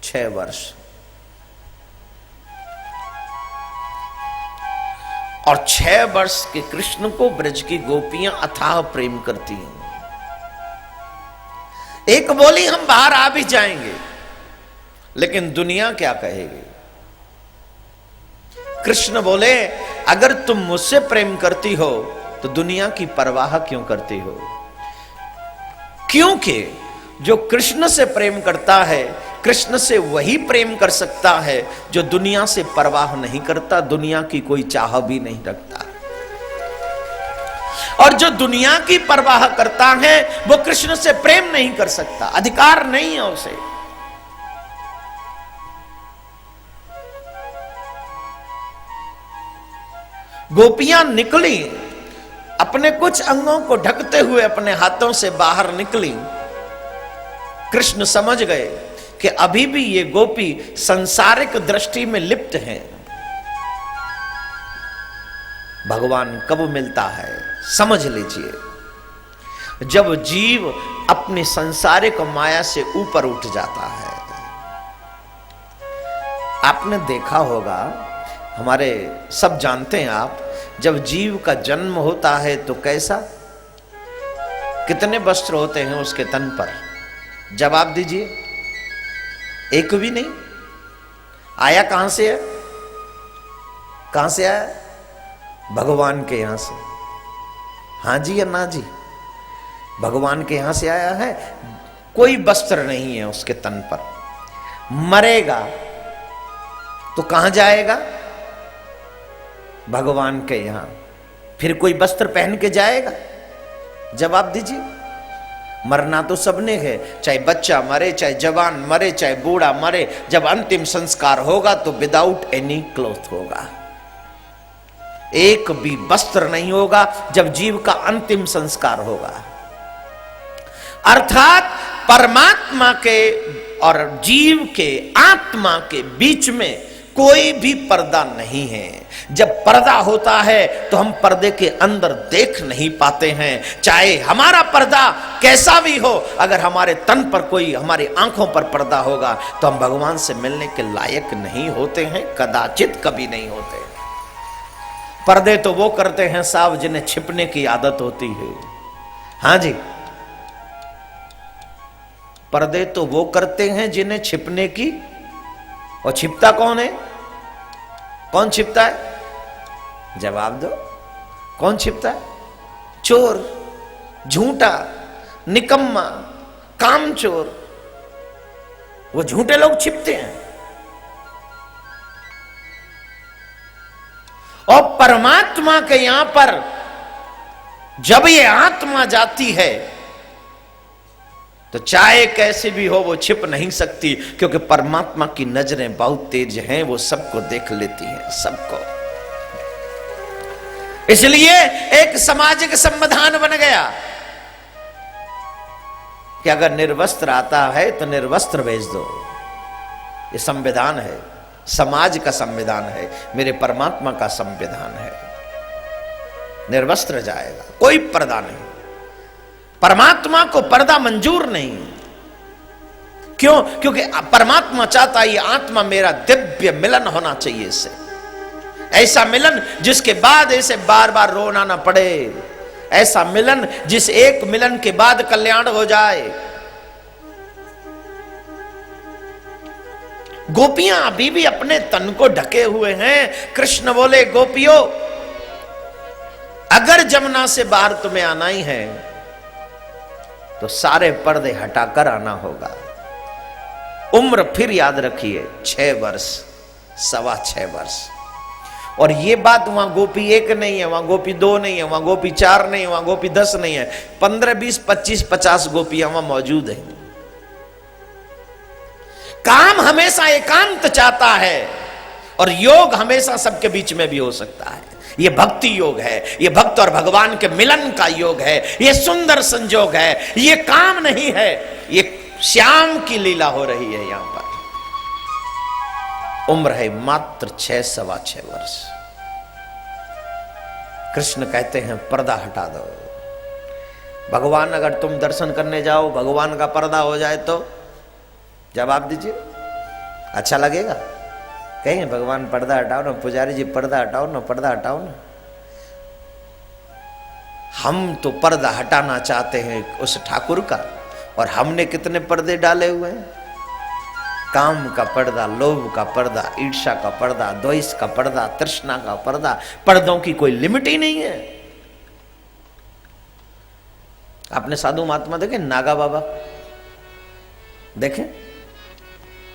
6 वर्ष। और 6 वर्ष के कृष्ण को ब्रज की गोपियां अथाह प्रेम करती हैं। एक बोली हम बाहर आ भी जाएंगे, लेकिन दुनिया क्या कहेगी? कृष्ण बोले, अगर तुम मुझसे प्रेम करती हो तो दुनिया की परवाह क्यों करती हो? क्योंकि जो कृष्ण से प्रेम करता है, कृष्ण से वही प्रेम कर सकता है जो दुनिया से परवाह नहीं करता, दुनिया की कोई चाह भी नहीं रखता। और जो दुनिया की परवाह करता है वो कृष्ण से प्रेम नहीं कर सकता, अधिकार नहीं है उसे। गोपियां निकली, अपने कुछ अंगों को ढकते हुए अपने हाथों से बाहर निकली। कृष्ण समझ गए कि अभी भी ये गोपी संसारिक दृष्टि में लिप्त हैं। भगवान कब मिलता है समझ लीजिए, जब जीव अपनी संसारिक माया से ऊपर उठ जाता है। आपने देखा होगा, हमारे सब जानते हैं आप, जब जीव का जन्म होता है तो कैसा, कितने वस्त्र होते हैं उसके तन पर? जवाब दीजिए। एक भी नहीं। आया कहां से है? कहां से आया? भगवान के यहां से। हां जी या ना जी? भगवान के यहां से आया है। कोई वस्त्र नहीं है उसके तन पर। मरेगा तो कहां जाएगा? भगवान के यहां। फिर कोई वस्त्र पहन के जाएगा? जवाब दीजिए। मरना तो सबने है, चाहे बच्चा मरे, चाहे जवान मरे, चाहे बूढ़ा मरे। जब अंतिम संस्कार होगा तो विदाउट एनी क्लॉथ होगा, एक भी वस्त्र नहीं होगा जब जीव का अंतिम संस्कार होगा। अर्थात परमात्मा के और जीव के, आत्मा के बीच में कोई भी पर्दा नहीं है। जब पर्दा होता है तो हम पर्दे के अंदर देख नहीं पाते हैं। चाहे हमारा पर्दा कैसा भी हो, अगर हमारे तन पर कोई, हमारी आंखों पर पर्दा होगा तो हम भगवान से मिलने के लायक नहीं होते हैं, कदाचित कभी नहीं होते। पर्दे तो वो करते हैं साहब जिन्हें छिपने की आदत होती है। हाँ जी, पर्दे तो वो करते हैं जिन्हें छिपने की, और छिपता कौन है? कौन छिपता है? जवाब दो, कौन छिपता है? चोर, झूठा, निकम्मा, कामचोर, वो झूठे लोग छिपते हैं। और परमात्मा के यहां पर जब ये आत्मा जाती है तो चाहे कैसे भी हो वो छिप नहीं सकती, क्योंकि परमात्मा की नजरें बहुत तेज हैं, वो सबको देख लेती हैं, सबको। इसलिए एक सामाजिक संविधान बन गया कि अगर निर्वस्त्र आता है तो निर्वस्त्र भेज दो। ये संविधान है, समाज का संविधान है, मेरे परमात्मा का संविधान है। निर्वस्त्र जाएगा, कोई पर्दा नहीं। परमात्मा को पर्दा मंजूर नहीं। क्यों? क्योंकि परमात्मा चाहता है ये आत्मा मेरा दिव्य मिलन होना चाहिए इससे, ऐसा मिलन जिसके बाद इसे बार बार रोना ना पड़े, ऐसा मिलन जिस एक मिलन के बाद कल्याण हो जाए। गोपियां अभी भी अपने तन को ढके हुए हैं। कृष्ण बोले, गोपियों अगर जमुना से बाहर तुम्हें आना ही है तो सारे पर्दे हटाकर आना होगा। उम्र फिर याद रखिए 6 वर्ष, 6.25 वर्ष। और ये बात वहां गोपी 1 नहीं है, वहां गोपी 2 नहीं है, वहां गोपी 4 नहीं है, वहां गोपी 10 नहीं है, 15, 20, 25, 50 गोपियां वहां मौजूद हैं। काम हमेशा एकांत चाहता है और योग हमेशा सबके बीच में भी हो सकता है। ये भक्ति योग है, ये भक्त और भगवान के मिलन का योग है, ये सुंदर संजोग है, ये काम नहीं है, ये श्याम की लीला हो रही है। यहां पर उम्र है मात्र 6, 6.25 वर्ष। कृष्ण कहते हैं पर्दा हटा दो। भगवान अगर तुम दर्शन करने जाओ, भगवान का पर्दा हो जाए तो जवाब दीजिए, अच्छा लगेगा? कहेंगे भगवान पर्दा हटाओ ना, पुजारी जी पर्दा हटाओ ना, पर्दा हटाओ ना। हम तो पर्दा हटाना चाहते हैं उस ठाकुर का, और हमने कितने पर्दे डाले हुए हैं? काम का पर्दा, लोभ का पर्दा, ईर्ष्या का पर्दा, द्वेष का पर्दा, तृष्णा का पर्दा। पर्दों की कोई लिमिट ही नहीं है। आपने साधु महात्मा देखे? नागा बाबा देखे?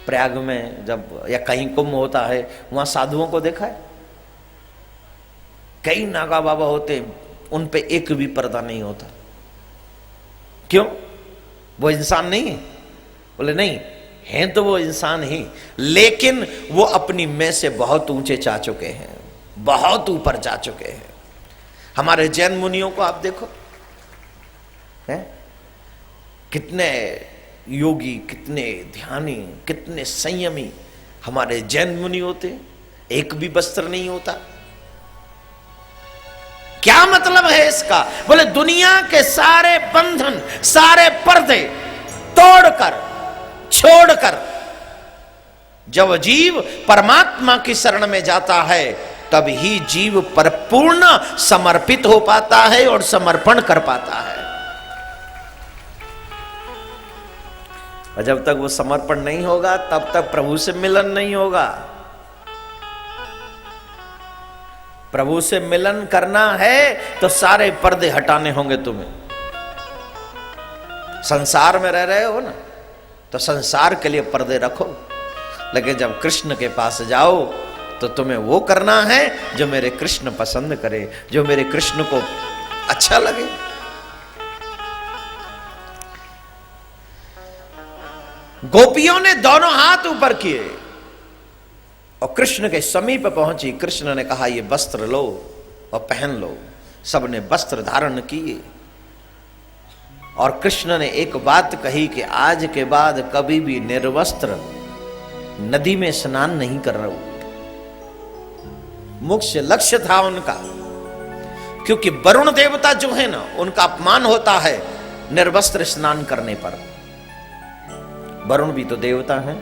प्रयाग में जब या कहीं कुंभ होता है वहां साधुओं को देखा है? कई नागा बाबा होते, उन पे एक भी पर्दा नहीं होता। क्यों? वो इंसान नहीं है? बोले नहीं, हैं तो वो इंसान ही, लेकिन वो अपनी मैं से बहुत ऊंचे जा चुके हैं, बहुत ऊपर जा चुके हैं। हमारे जैन मुनियों को आप देखो, हैं कितने योगी, कितने ध्यानी, कितने संयमी हमारे जैन मुनि होते, एक भी वस्त्र नहीं होता। क्या मतलब है इसका? बोले दुनिया के सारे बंधन, सारे पर्दे तोड़कर, छोड़कर जब जीव परमात्मा की शरण में जाता है तब ही जीव परिपूर्ण समर्पित हो पाता है और समर्पण कर पाता है। और जब तक वो समर्पण नहीं होगा तब तक प्रभु से मिलन नहीं होगा। प्रभु से मिलन करना है तो सारे पर्दे हटाने होंगे तुम्हें। संसार में रह रहे हो ना, तो संसार के लिए पर्दे रखो, लेकिन जब कृष्ण के पास जाओ तो तुम्हें वो करना है जो मेरे कृष्ण पसंद करे, जो मेरे कृष्ण को अच्छा लगे। गोपियों ने दोनों हाथ ऊपर किए और कृष्ण के समीप पहुंची। कृष्ण ने कहा ये वस्त्र लो और पहन लो। सबने वस्त्र धारण किए और कृष्ण ने एक बात कही कि आज के बाद कभी भी निर्वस्त्र नदी में स्नान नहीं कर रहा हूं। मुख्य लक्ष्य था उनका, क्योंकि वरुण देवता जो है ना, उनका अपमान होता है निर्वस्त्र स्नान करने पर। वरुण भी तो देवता हैं,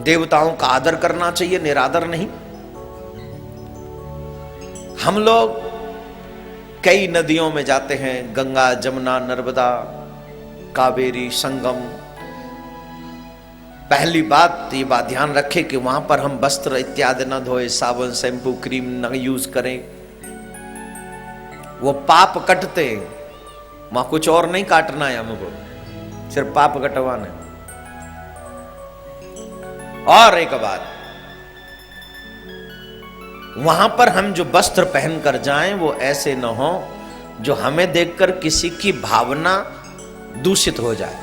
देवताओं का आदर करना चाहिए, निरादर नहीं। हम लोग कई नदियों में जाते हैं, गंगा, जमुना, नर्मदा, कावेरी, संगम, पहली बात ये बात ध्यान रखें कि वहां पर हम वस्त्र इत्यादि न धोए, साबुन शैम्पू क्रीम न यूज करें, वो पाप कटते। वहां कुछ और नहीं काटना है हमको, सिर्फ पाप कटवाना है। और एक बात, वहां पर हम जो वस्त्र पहनकर जाएं वो ऐसे न हो जो हमें देखकर किसी की भावना दूषित हो जाए।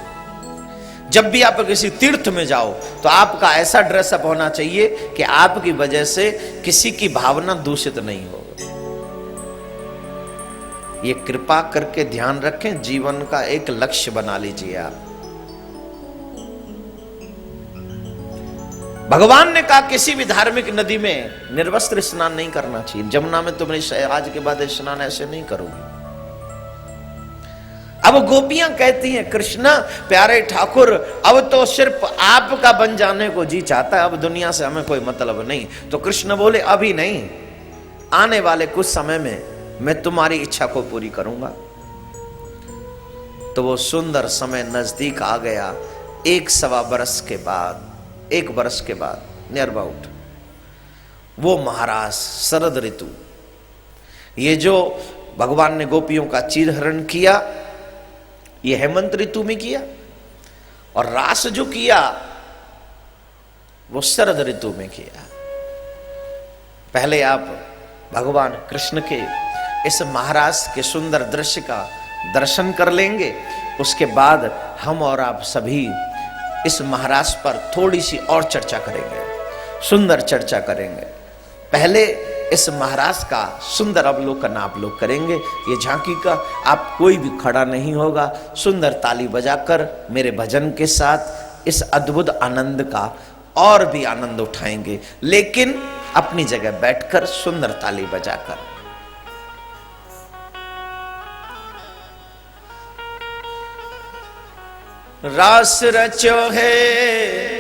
जब भी आप किसी तीर्थ में जाओ तो आपका ऐसा ड्रेसअप होना चाहिए कि आपकी वजह से किसी की भावना दूषित नहीं हो। ये कृपा करके ध्यान रखें, जीवन का एक लक्ष्य बना लीजिए आप। भगवान ने कहा किसी भी धार्मिक नदी में निर्वस्त्र स्नान नहीं करना चाहिए। जमुना में तुमने आज के बाद स्नान ऐसे नहीं करोगे। अब गोपियां कहती हैं कृष्णा प्यारे ठाकुर, अब तो सिर्फ आपका बन जाने को जी चाहता है, अब दुनिया से हमें कोई मतलब नहीं। तो कृष्ण बोले अभी नहीं, आने वाले कुछ समय में मैं तुम्हारी इच्छा को पूरी करूंगा। तो वो सुंदर समय नजदीक आ गया। 1-1.25 बरस के बाद, 1 बरस के बाद नियर अबाउट, वो महाराज शरद ऋतु, ये जो भगवान ने गोपियों का चीरहरण किया ये हेमंत ऋतु में किया, और रास जो किया वो शरद ऋतु में किया। पहले आप भगवान कृष्ण के इस महाराज के सुंदर दृश्य का दर्शन कर लेंगे, उसके बाद हम और आप सभी इस महाराज पर थोड़ी सी और चर्चा करेंगे, सुंदर चर्चा करेंगे। पहले इस महाराज का सुंदर अवलोकन आप लोग करेंगे। ये झांकी का आप कोई भी खड़ा नहीं होगा, सुंदर ताली बजाकर मेरे भजन के साथ इस अद्भुत आनंद का और भी आनंद उठाएंगे, लेकिन अपनी जगह बैठकर सुंदर ताली बजाकर। रास रचो है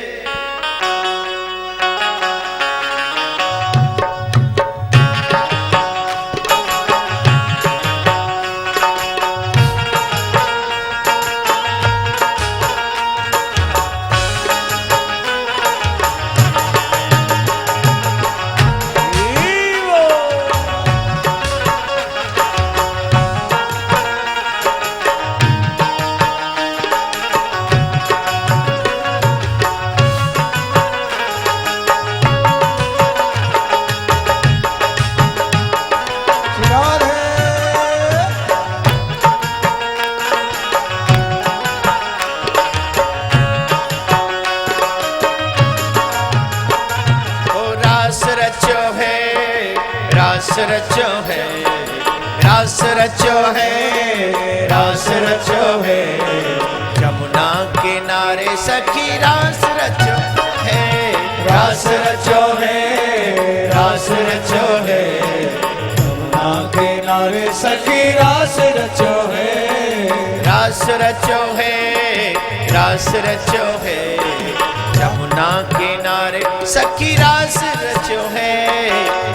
रचो है, रास रचो है, रास रचो है, यमुना किनारे सखी रास रचो है, रास रचो है, रास रचो है, यमुना किनारे सखी रास रचो है, रास रचो है, रास रचो है, यमुना किनारे सखी रास रचो है,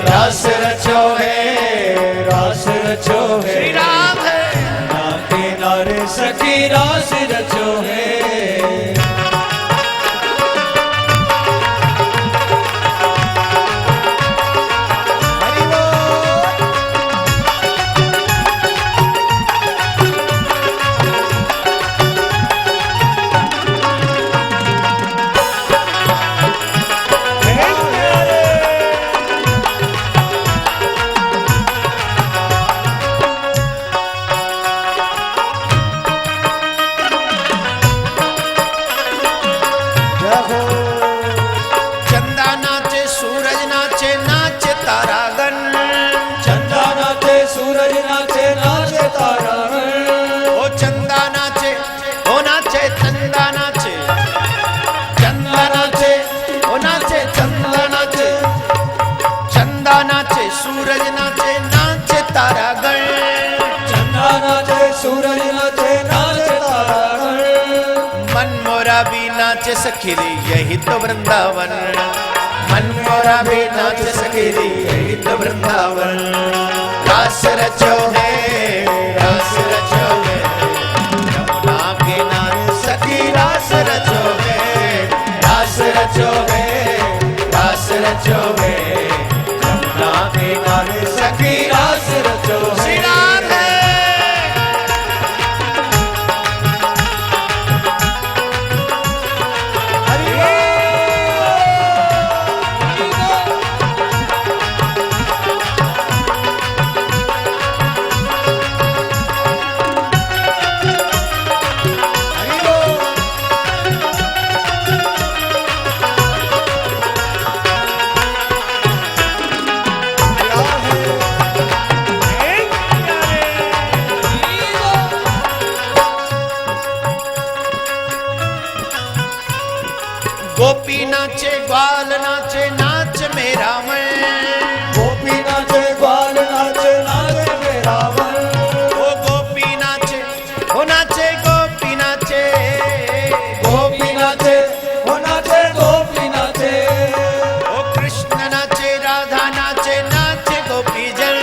रास रचो है, रास रचो है, श्री राम है, यमुना किनारे सखी रास रचो है। चंदा नाचे सूरज नाचे नाचे तारागण, चंदा नाचे सूरज नाचे नाचे तारागण, ओ चंदा नाचे, ओ नाचे चंदा नाचे, चंदा नाचे, ओ नाचे चंदा नाचे, चंदा नाचे सूरज नाचे नाचे तारागण, चंदा नाचे सूरज नाचे नाचे तारागण, मन मोरा भी नाचे सखी रे यही तो वृंदावन, मन मोरा भी नाचे सखी रे यही तो वृंदावन, रास रचो है, रास रचो है, यमुना किनारे सखी रास रचो है, रास रचो है, रास रचो है, यमुना किनारे सखी रास रचो है। श्री राधे। गोपी नाचे ग्वाल नाचे नाच मेरा मन, गोपी नाचे ग्वाल नाचे नाच मेरा मन, ओ गोपी नाचे, ओ नाचे गोपी नाचे, गोपी नाचे ओ नाचे गोपी नाचे, ओ कृष्ण नाचे राधा नाचे नाचे गोपी जन,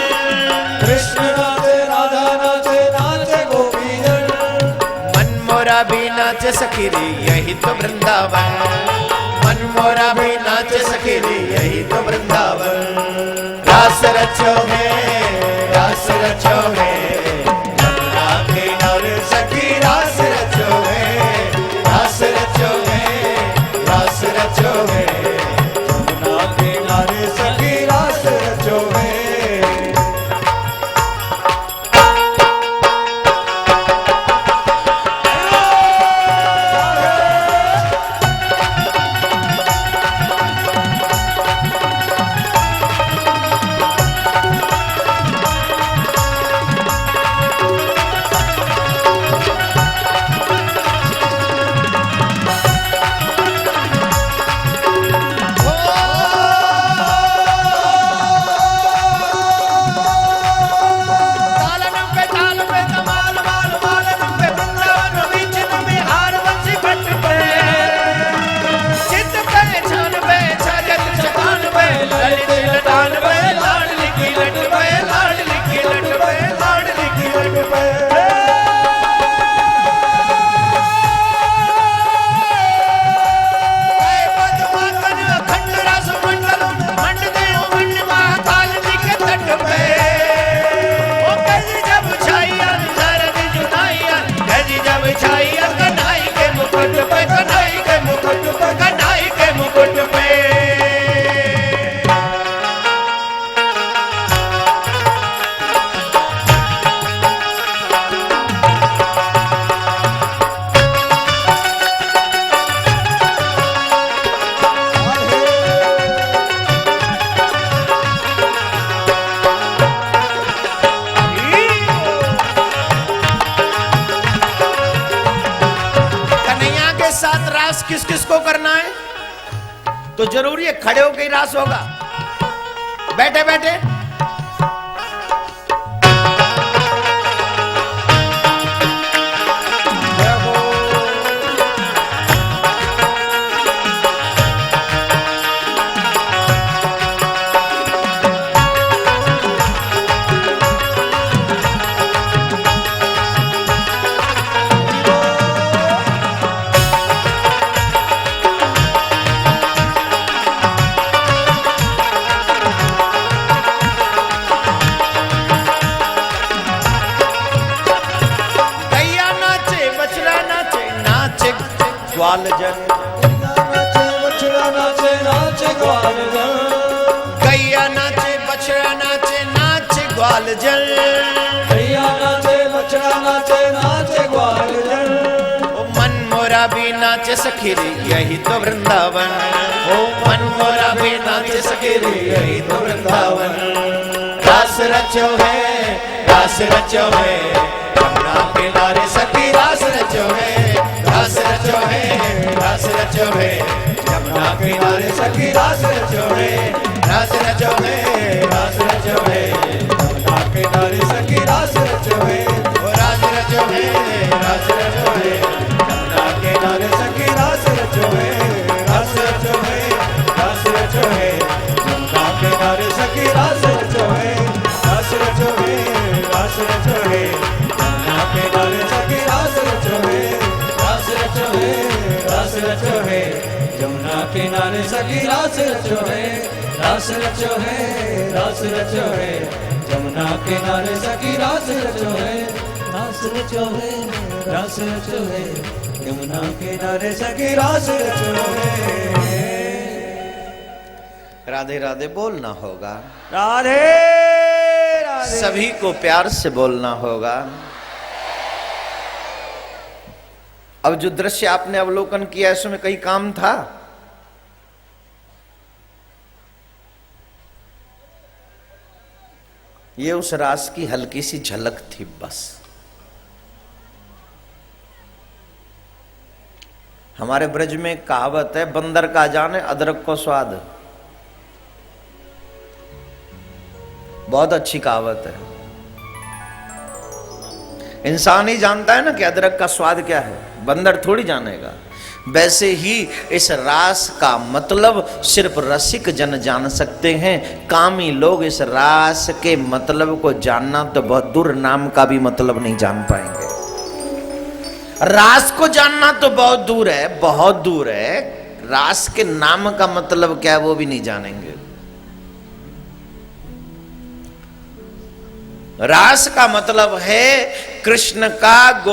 कृष्ण नाचे राधा नाचे नाचे गोपी जन, मन मोरा भी नाचे सखी रे यही तो वृंदावन, मन मोरा भी नाचे सखी रे यही तो वृंदावन। रास रचो है, रास रचो है, यमुना किनारे सखी रास रचो है, रास रचो है, रास रचो है, यमुना किनारे सखी रास रचो है। किस किस को करना है? तो जरूरी है खड़े होकर ही रास होगा, बैठे बैठे ग्वाल जन, नाचे बछड़ा नाचे नाचे ग्वाल जन, गैया नाचे बछड़ा नाचे नाचे ग्वाल जन, गैया नाचे बछड़ा नाचे नाचे ग्वाल जन, ओ मन मोरा भी नाचे सखी रे यही तो वृंदावन, ओ मन मोरा भी नाचे सखी रे यही तो वृंदावन। रास रचो है, रास रचो है, यमुना किनारे सखी रास रचो है, रास रचो है, रास रचो है, यमुना किनारे सखी रास रचो है, रास रचो है, रास रचो है, यमुना किनारे सखी रास रचो है, रास रचो है, रास रचो है, यमुना किनारे सखी रास रचो है, रास रचो है, रास रचो है, यमुना किनारे सखी रास रचो है, रास रचो है, रास रचो है, यमुना किनारे सखी रास रचो है, रास रचो है, रास रचो है, यमुना किनारे सखी रास रचो है, रास रचो है, रास रचो है, जमुना किनारे सखी रास रचो है, रास रचो है, रास रचो है, यमुना किनारे सखी रास रचो है। राधे राधे बोलना होगा, राधे राधे, सभी को प्यार से बोलना होगा। अब जो दृश्य आपने अवलोकन किया इसमें कहीं काम था? ये उस रास की हल्की सी झलक थी बस। हमारे ब्रज में कहावत है, बंदर का जाने अदरक को स्वाद। बहुत अच्छी कहावत है। इंसान ही जानता है ना कि अदरक का स्वाद क्या है, बंदर थोड़ी जानेगा। वैसे ही इस रास का मतलब सिर्फ रसिक जन जान सकते हैं। कामी लोग इस रास के मतलब को जानना तो बहुत दूर, नाम का भी मतलब नहीं जान पाएंगे। रास को जानना तो बहुत दूर है, बहुत दूर है। रास के नाम का मतलब क्या है वो भी नहीं जानेंगे। रास का मतलब है कृष्ण का,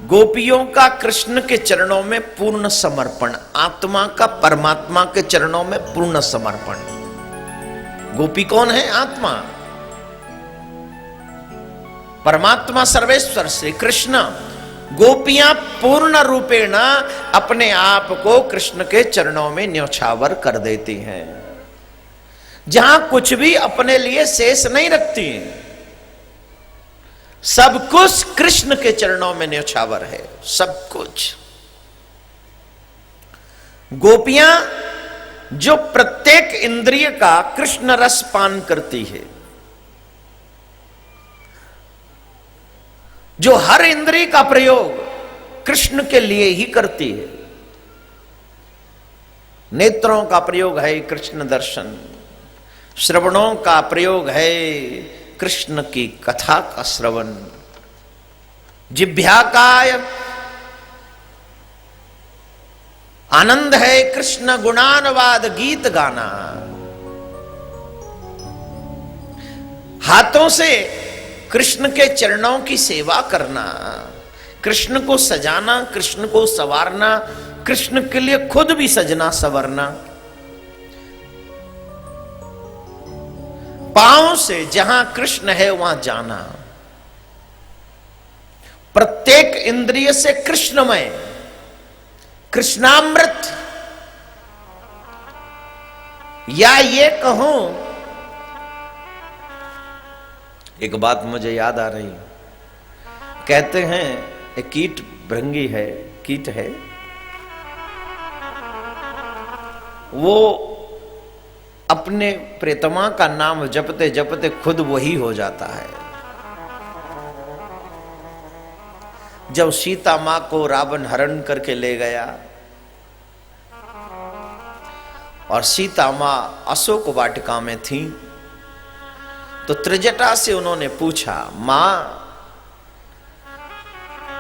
गोपियों का कृष्ण के चरणों में पूर्ण समर्पण, आत्मा का परमात्मा के चरणों में पूर्ण समर्पण। गोपी कौन है? आत्मा। परमात्मा सर्वेश्वर श्री कृष्ण। गोपियां पूर्ण रूपेण अपने आप को कृष्ण के चरणों में न्यौछावर कर देती हैं, जहां कुछ भी अपने लिए शेष नहीं रखती हैं। सब कुछ कृष्ण के चरणों में न्यौछावर है, सब कुछ। गोपियां जो प्रत्येक इंद्रिय का कृष्ण रस पान करती है, जो हर इंद्रिय का प्रयोग कृष्ण के लिए ही करती है। नेत्रों का प्रयोग है कृष्ण दर्शन, श्रवणों का प्रयोग है कृष्ण की कथा का श्रवण, जिह्वा का आनंद है कृष्ण गुणानुवाद गीत गाना, हाथों से कृष्ण के चरणों की सेवा करना, कृष्ण को सजाना, कृष्ण को संवारना, कृष्ण के लिए खुद भी सजना संवरना। पांव से जहां कृष्ण है वहां जाना। प्रत्येक इंद्रिय से कृष्णमय, कृष्णामृत, या ये कहूं, एक बात मुझे याद आ रही। कहते हैं एक कीट भृंगी है, कीट है, वो अपने प्रेतमा का नाम जपते जपते खुद वही हो जाता है। जब सीता मां को रावण हरण करके ले गया और सीता मां अशोक वाटिका में थी, तो त्रिजटा से उन्होंने पूछा, मां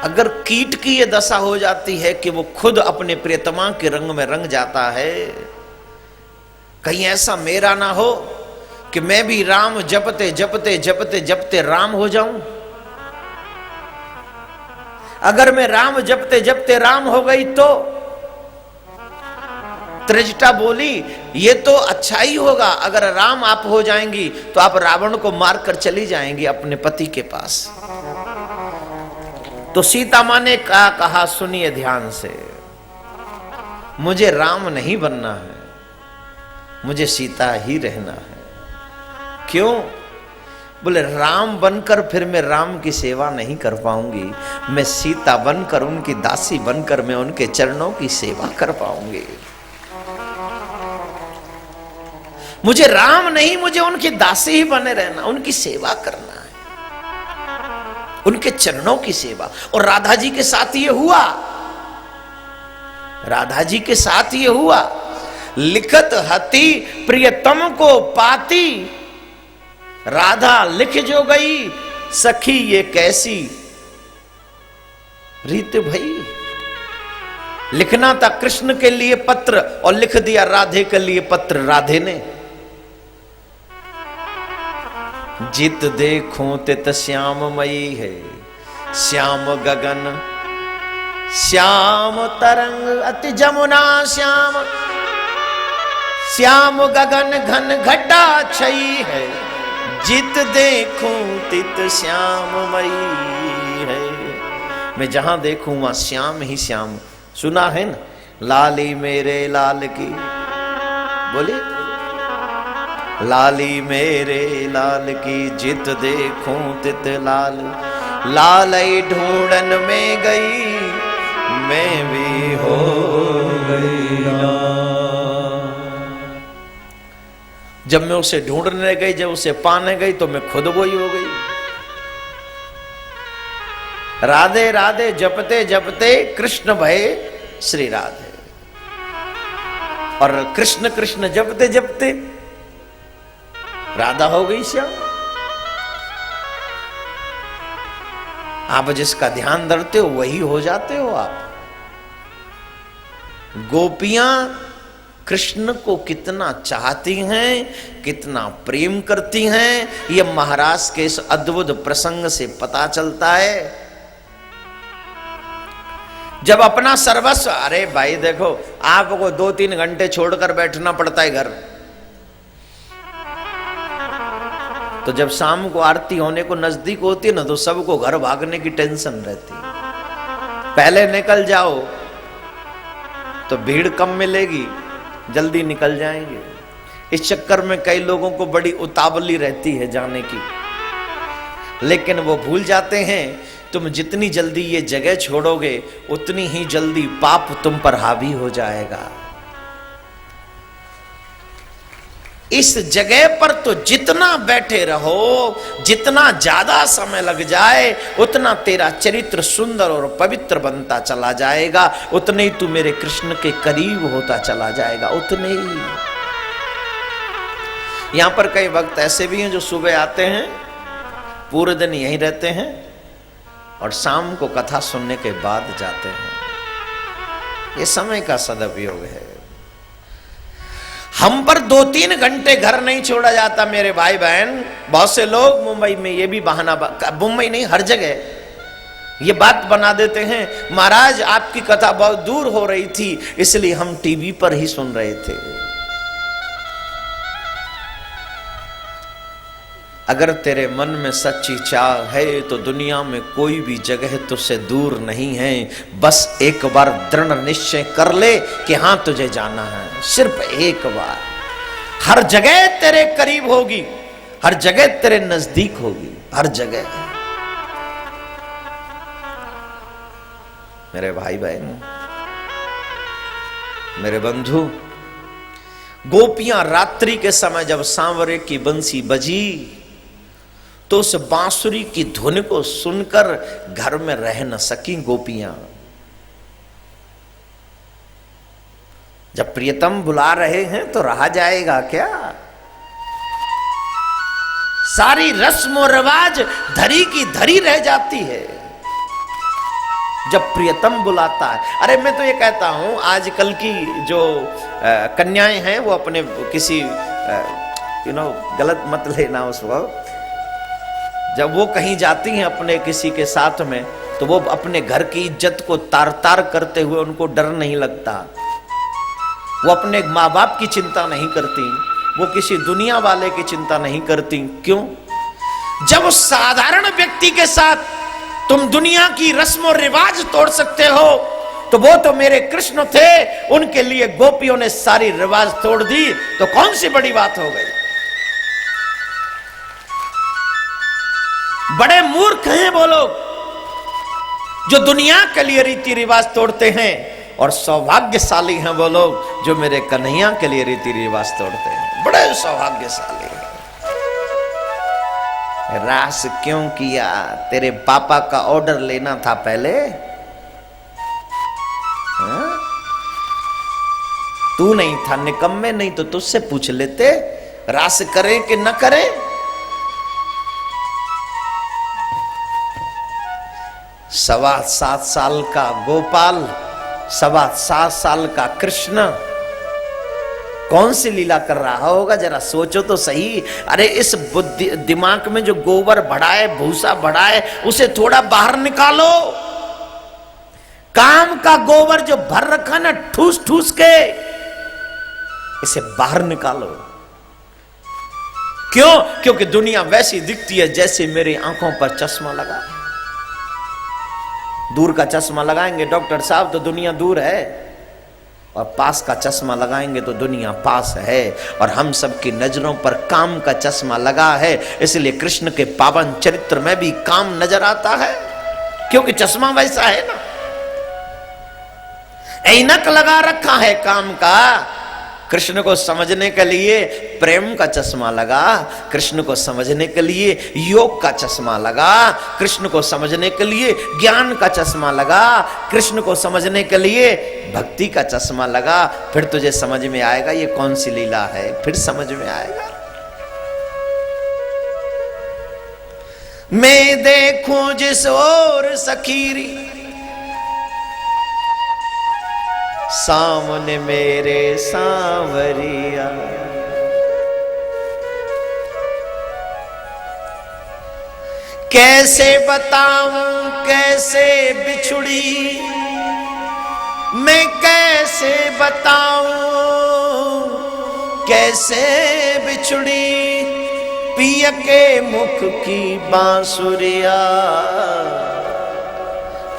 अगर कीट की यह दशा हो जाती है कि वो खुद अपने प्रियतमा के रंग में रंग जाता है, कहीं ऐसा मेरा ना हो कि मैं भी राम जपते जपते जपते जपते राम हो जाऊं। अगर मैं राम जपते जपते राम हो गई तो त्रिजटा बोली, ये तो अच्छा ही होगा, अगर राम आप हो जाएंगी तो आप रावण को मारकर चली जाएंगी अपने पति के पास। तो सीता मां ने कहा सुनिए ध्यान से, मुझे राम नहीं बनना है, मुझे सीता ही रहना है। क्यों? बोले राम बनकर फिर मैं राम की सेवा नहीं कर पाऊंगी, मैं सीता बनकर, उनकी दासी बनकर मैं उनके चरणों की सेवा कर पाऊंगी। मुझे राम नहीं, मुझे उनकी दासी ही बने रहना, उनकी सेवा करना है, उनके चरणों की सेवा। और राधा जी के साथ ये हुआ, राधा जी के साथ ये हुआ। लिखत हति प्रियतम को पाती, राधा लिख जो गई, सखी ये कैसी रीत भई। लिखना था कृष्ण के लिए पत्र और लिख दिया राधे के लिए पत्र राधे ने। जित देखूं तित श्याममयी है, श्याम गगन श्याम तरंग अति जमुना श्याम, श्याम गगन घन घटा छई है, जित देखूं तित श्याममयी है। मैं जहां देखूं वहां श्याम ही श्याम। सुना है ना, लाली मेरे लाल की, बोली लाली मेरे लाल की, जित देखूं तित लाल, लाल ढूंढन में गई मैं भी हो गई लाल। जब मैं उसे ढूंढने गई, जब उसे पाने गई तो मैं खुद वही हो गई। राधे राधे जपते जपते कृष्ण भये श्री राधे, और कृष्ण कृष्ण जपते जपते राधा हो गई श्याम। आप जिसका ध्यान धरते हो वही हो जाते हो आप। गोपियां कृष्ण को कितना चाहती हैं, कितना प्रेम करती हैं, यह महाराज के इस अद्भुत प्रसंग से पता चलता है। जब अपना सर्वस्व, अरे भाई देखो, आपको 2-3 घंटे छोड़कर बैठना पड़ता है घर, तो जब शाम को आरती होने को नजदीक होती है ना, तो सबको घर भागने की टेंशन रहती है। पहले निकल जाओ तो भीड़ कम मिलेगी, जल्दी निकल जाएंगे। इस चक्कर में कई लोगों को बड़ी उतावली रहती है जाने की, लेकिन वो भूल जाते हैं तुम जितनी जल्दी ये जगह छोड़ोगे उतनी ही जल्दी पाप तुम पर हावी हो जाएगा। इस जगह पर तो जितना बैठे रहो, जितना ज्यादा समय लग जाए, उतना तेरा चरित्र सुंदर और पवित्र बनता चला जाएगा, उतने ही तू मेरे कृष्ण के करीब होता चला जाएगा, उतने ही। यहां पर कई भक्त ऐसे भी हैं जो सुबह आते हैं, पूरे दिन यहीं रहते हैं और शाम को कथा सुनने के बाद जाते हैं। ये समय का सदुपयोग है। हम पर 2-3 घंटे घर नहीं छोड़ा जाता मेरे भाई बहन। बहुत से लोग मुंबई में ये भी बहाना, मुंबई नहीं हर जगह ये बात बना देते हैं, महाराज आपकी कथा बहुत दूर हो रही थी इसलिए हम टीवी पर ही सुन रहे थे। अगर तेरे मन में सच्ची चाह है तो दुनिया में कोई भी जगह तुझसे दूर नहीं है। बस एक बार दृढ़ निश्चय कर ले कि हां तुझे जाना है, सिर्फ एक बार। हर जगह तेरे करीब होगी, हर जगह तेरे नजदीक होगी, हर जगह। मेरे भाई बहन, मेरे बंधु, गोपियां रात्रि के समय जब सांवरे की बंसी बजी तो उस बांसुरी की धुन को सुनकर घर में रह न सकी गोपियां। जब प्रियतम बुला रहे हैं तो रहा जाएगा क्या? सारी रस्म और रिवाज धरी की धरी रह जाती है जब प्रियतम बुलाता है। अरे मैं तो ये कहता हूं, आजकल की जो कन्याएं हैं वो अपने किसी गलत मत लेना उसको, जब वो कहीं जाती हैं अपने किसी के साथ में तो वो अपने घर की इज्जत को तार तार करते हुए उनको डर नहीं लगता। वो अपने माँ बाप की चिंता नहीं करती, वो किसी दुनिया वाले की चिंता नहीं करती। क्यों? जब उस साधारण व्यक्ति के साथ तुम दुनिया की रस्म और रिवाज तोड़ सकते हो तो वो तो मेरे कृष्ण थे, उनके लिए गोपियों ने सारी रिवाज तोड़ दी, तो कौन सी बड़ी बात हो गई? बड़े मूर्ख हैं वो लोग जो दुनिया के लिए रीति रिवाज तोड़ते हैं, और सौभाग्यशाली हैं वो लोग जो मेरे कन्हैया के लिए रीति रिवाज तोड़ते हैं। बड़े सौभाग्यशाली हैं। रास क्यों किया? तेरे पापा का ऑर्डर लेना था पहले। तू नहीं था निकम्मे, नहीं तो तुझसे पूछ लेते रास करें कि न करें। सवा 7 साल का गोपाल 7.25 साल का कृष्ण कौन सी लीला कर रहा होगा, जरा सोचो तो सही। अरे इस बुद्धि दिमाग में जो गोबर भरा है, भूसा भरा है, उसे थोड़ा बाहर निकालो। काम का गोबर जो भर रखा ना ठूस ठूस के, इसे बाहर निकालो। क्यों? क्योंकि दुनिया वैसी दिखती है जैसे मेरी आंखों पर चश्मा लगा। दूर का चश्मा लगाएंगे डॉक्टर साहब तो दुनिया दूर है, और पास का चश्मा लगाएंगे तो दुनिया पास है। और हम सबकी नजरों पर काम का चश्मा लगा है, इसलिए कृष्ण के पावन चरित्र में भी काम नजर आता है, क्योंकि चश्मा वैसा है ना। ऐनक लगा रखा है काम का। कृष्ण को समझने के लिए प्रेम का चश्मा लगा, कृष्ण को समझने के लिए योग का चश्मा लगा, कृष्ण को समझने के लिए ज्ञान का चश्मा लगा, कृष्ण को समझने के लिए भक्ति का चश्मा लगा। फिर तुझे समझ में आएगा ये कौन सी लीला है, फिर समझ में आएगा। मैं देखूं जिस ओर सखीरी, सामने मेरे सांवरिया। कैसे बताऊं कैसे बिछुड़ी, मैं कैसे बताऊं कैसे बिछुड़ी, पिया के मुख की बांसुरिया।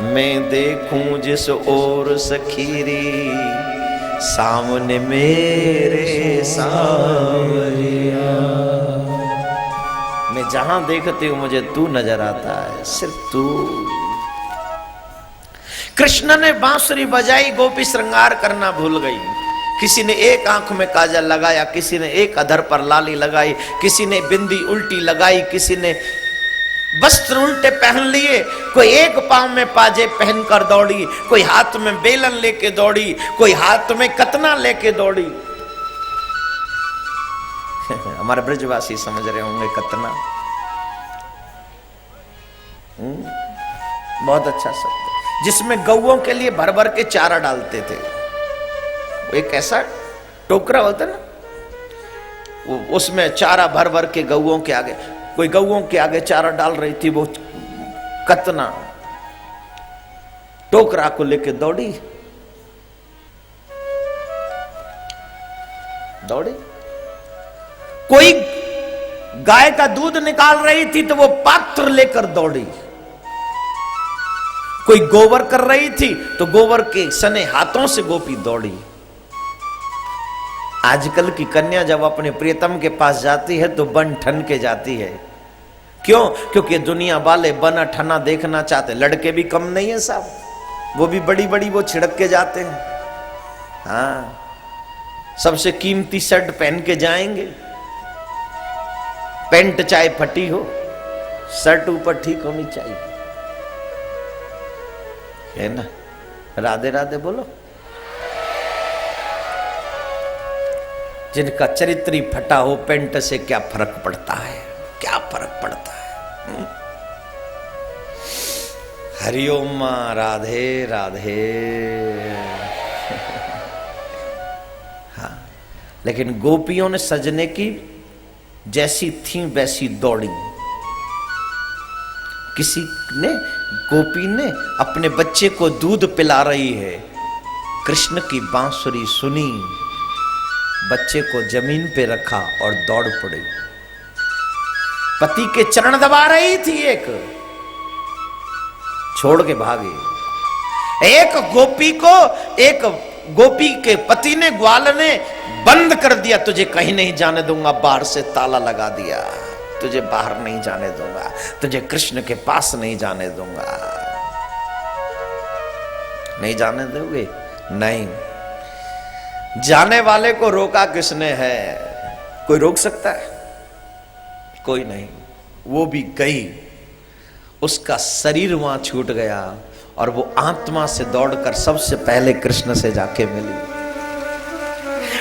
मैं देखूं जिस ओर सखीरी, सामने मेरे सांवरिया। मैं जहां देखती हूं मुझे तू नजर आता है, सिर्फ तू। कृष्ण ने बांसुरी बजाई, गोपी श्रृंगार करना भूल गई। किसी ने एक आंख में काजल लगाया, किसी ने एक अधर पर लाली लगाई, किसी ने बिंदी उल्टी लगाई, किसी ने वस्त्र उल्टे पहन लिए, कोई एक पांव में पाजे पहनकर दौड़ी, कोई हाथ में बेलन लेके दौड़ी, कोई हाथ में कतना लेके दौड़ी। हमारे ब्रजवासी समझ रहे होंगे कतना, बहुत अच्छा शब्द, जिसमें गौओं के लिए भर भर के चारा डालते थे। एक ऐसा टोकरा होता ना, उसमें चारा भर भर के गौओं के आगे, कोई गौओं के आगे चारा डाल रही थी, वो कतना टोकरा को लेके दौड़ी। कोई गाय का दूध निकाल रही थी तो वो पात्र लेकर दौड़ी। कोई गोबर कर रही थी तो गोबर के सने हाथों से गोपी दौड़ी। आजकल की कन्या जब अपने प्रियतम के पास जाती है तो बन ठन के जाती है। क्यों? क्योंकि दुनिया वाले बना ठना देखना चाहते। लड़के भी कम नहीं है साहब, वो भी बड़ी बड़ी वो छिड़क के जाते हैं। हाँ, सबसे कीमती शर्ट पहन के जाएंगे, पैंट चाहे फटी हो, शर्ट ऊपर ठीक होनी चाहिए, है ना। राधे राधे बोलो। जिनका चरित्र ही फटा हो, पेंट से क्या फर्क पड़ता है, क्या फर्क पड़ता है। हरिओम मां, राधे राधे। हाँ, लेकिन गोपियों ने सजने की जैसी थी वैसी दौड़ी। किसी ने, गोपी ने अपने बच्चे को दूध पिला रही है, कृष्ण की बांसुरी सुनी, बच्चे को जमीन पे रखा और दौड़ पड़ी। पति के चरण दबा रही थी, एक छोड़ के भागे। एक गोपी के पति ने, ग्वाल ने बंद कर दिया, तुझे कहीं नहीं जाने दूंगा, बाहर से ताला लगा दिया, तुझे बाहर नहीं जाने दूंगा, तुझे कृष्ण के पास नहीं जाने दूंगा। नहीं जाने दोगे? नहीं। जाने वाले को रोका किसने है? कोई रोक सकता है? कोई नहीं। वो भी गई, उसका शरीर वहां छूट गया और वो आत्मा से दौड़कर सबसे पहले कृष्ण से जाके मिली।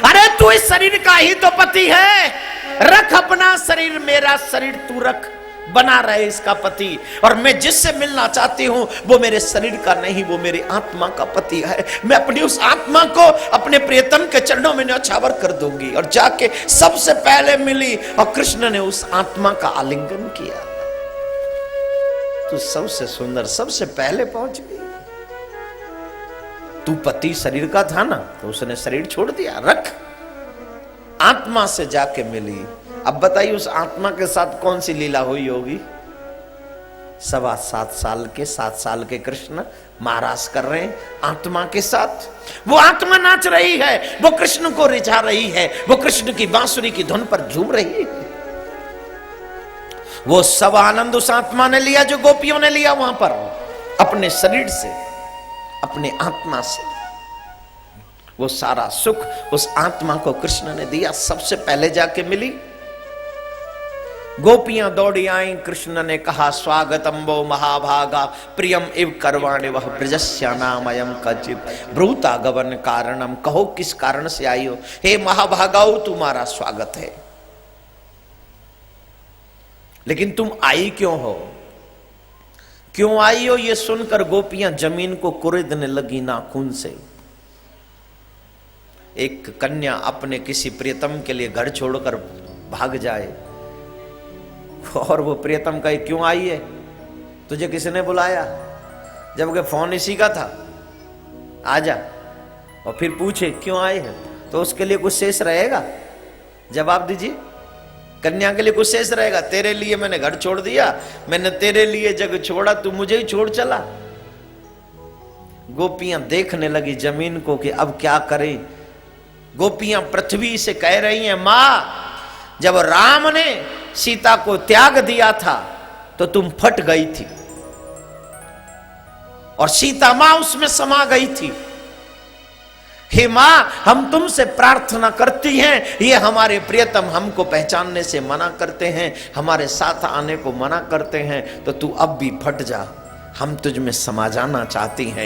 अरे तू इस शरीर का ही तो पति है, रख अपना शरीर, मेरा शरीर तू रख, बना रहे इसका पति, और मैं जिससे मिलना चाहती हूं वो मेरे शरीर का नहीं, वो मेरी आत्मा का पति है। मैं अपनी उस आत्मा को अपने प्रियतम के चरणों में न्यौछावर कर दूंगी। और जाके सबसे पहले मिली और कृष्ण ने उस आत्मा का आलिंगन किया। तू सबसे सुंदर सबसे पहले पहुंच गई। तू पति शरीर का था ना, तो उसने शरीर छोड़ दिया, रख। आत्मा से जाके मिली। अब बताइए उस आत्मा के साथ कौन सी लीला हुई होगी। 7 साल के कृष्ण महाराज कर रहे हैं आत्मा के साथ। वो आत्मा नाच रही है, वो कृष्ण को रिझा रही है, वो कृष्ण की बांसुरी की धुन पर झूम रही है। वो सब आनंद उस आत्मा ने लिया जो गोपियों ने लिया वहां पर, अपने शरीर से, अपने आत्मा से। वो सारा सुख उस आत्मा को कृष्ण ने दिया। सबसे पहले जाके मिली। गोपियां दौड़ी आई। कृष्ण ने कहा स्वागतम वो महाभागा प्रियम इव करवाणे वह ब्रजस्या नामयम कचित ब्रूता गवन कारणम। कहो किस कारण से आई हो। हे महाभागाओ तुम्हारा स्वागत है, लेकिन तुम आई क्यों हो, क्यों आई हो? ये सुनकर गोपियां जमीन को कुरेदने लगी नाखून से। एक कन्या अपने किसी प्रियतम के लिए घर छोड़कर भाग जाए और वो प्रियतम कहे क्यों आई है, तुझे किसने बुलाया, जबकि फोन इसी का था, आजा। और फिर पूछे क्यों आए हैं, तो उसके लिए कुछ शेष रहेगा? जवाब दीजिए। कन्या के लिए कुछ शेष रहेगा? तेरे लिए मैंने घर छोड़ दिया, मैंने तेरे लिए जग छोड़ा, तू मुझे ही छोड़ चला। गोपियां देखने लगी जमीन को कि अब क्या करें। गोपियां पृथ्वी से कह रही हैं मां, जब राम ने सीता को त्याग दिया था तो तुम फट गई थी और सीता मां उसमें समा गई थी। हे मां, हम तुमसे प्रार्थना करती हैं, ये हमारे प्रियतम हमको पहचानने से मना करते हैं, हमारे साथ आने को मना करते हैं, तो तू अब भी फट जा, हम तुझ में समा जाना चाहती हैं।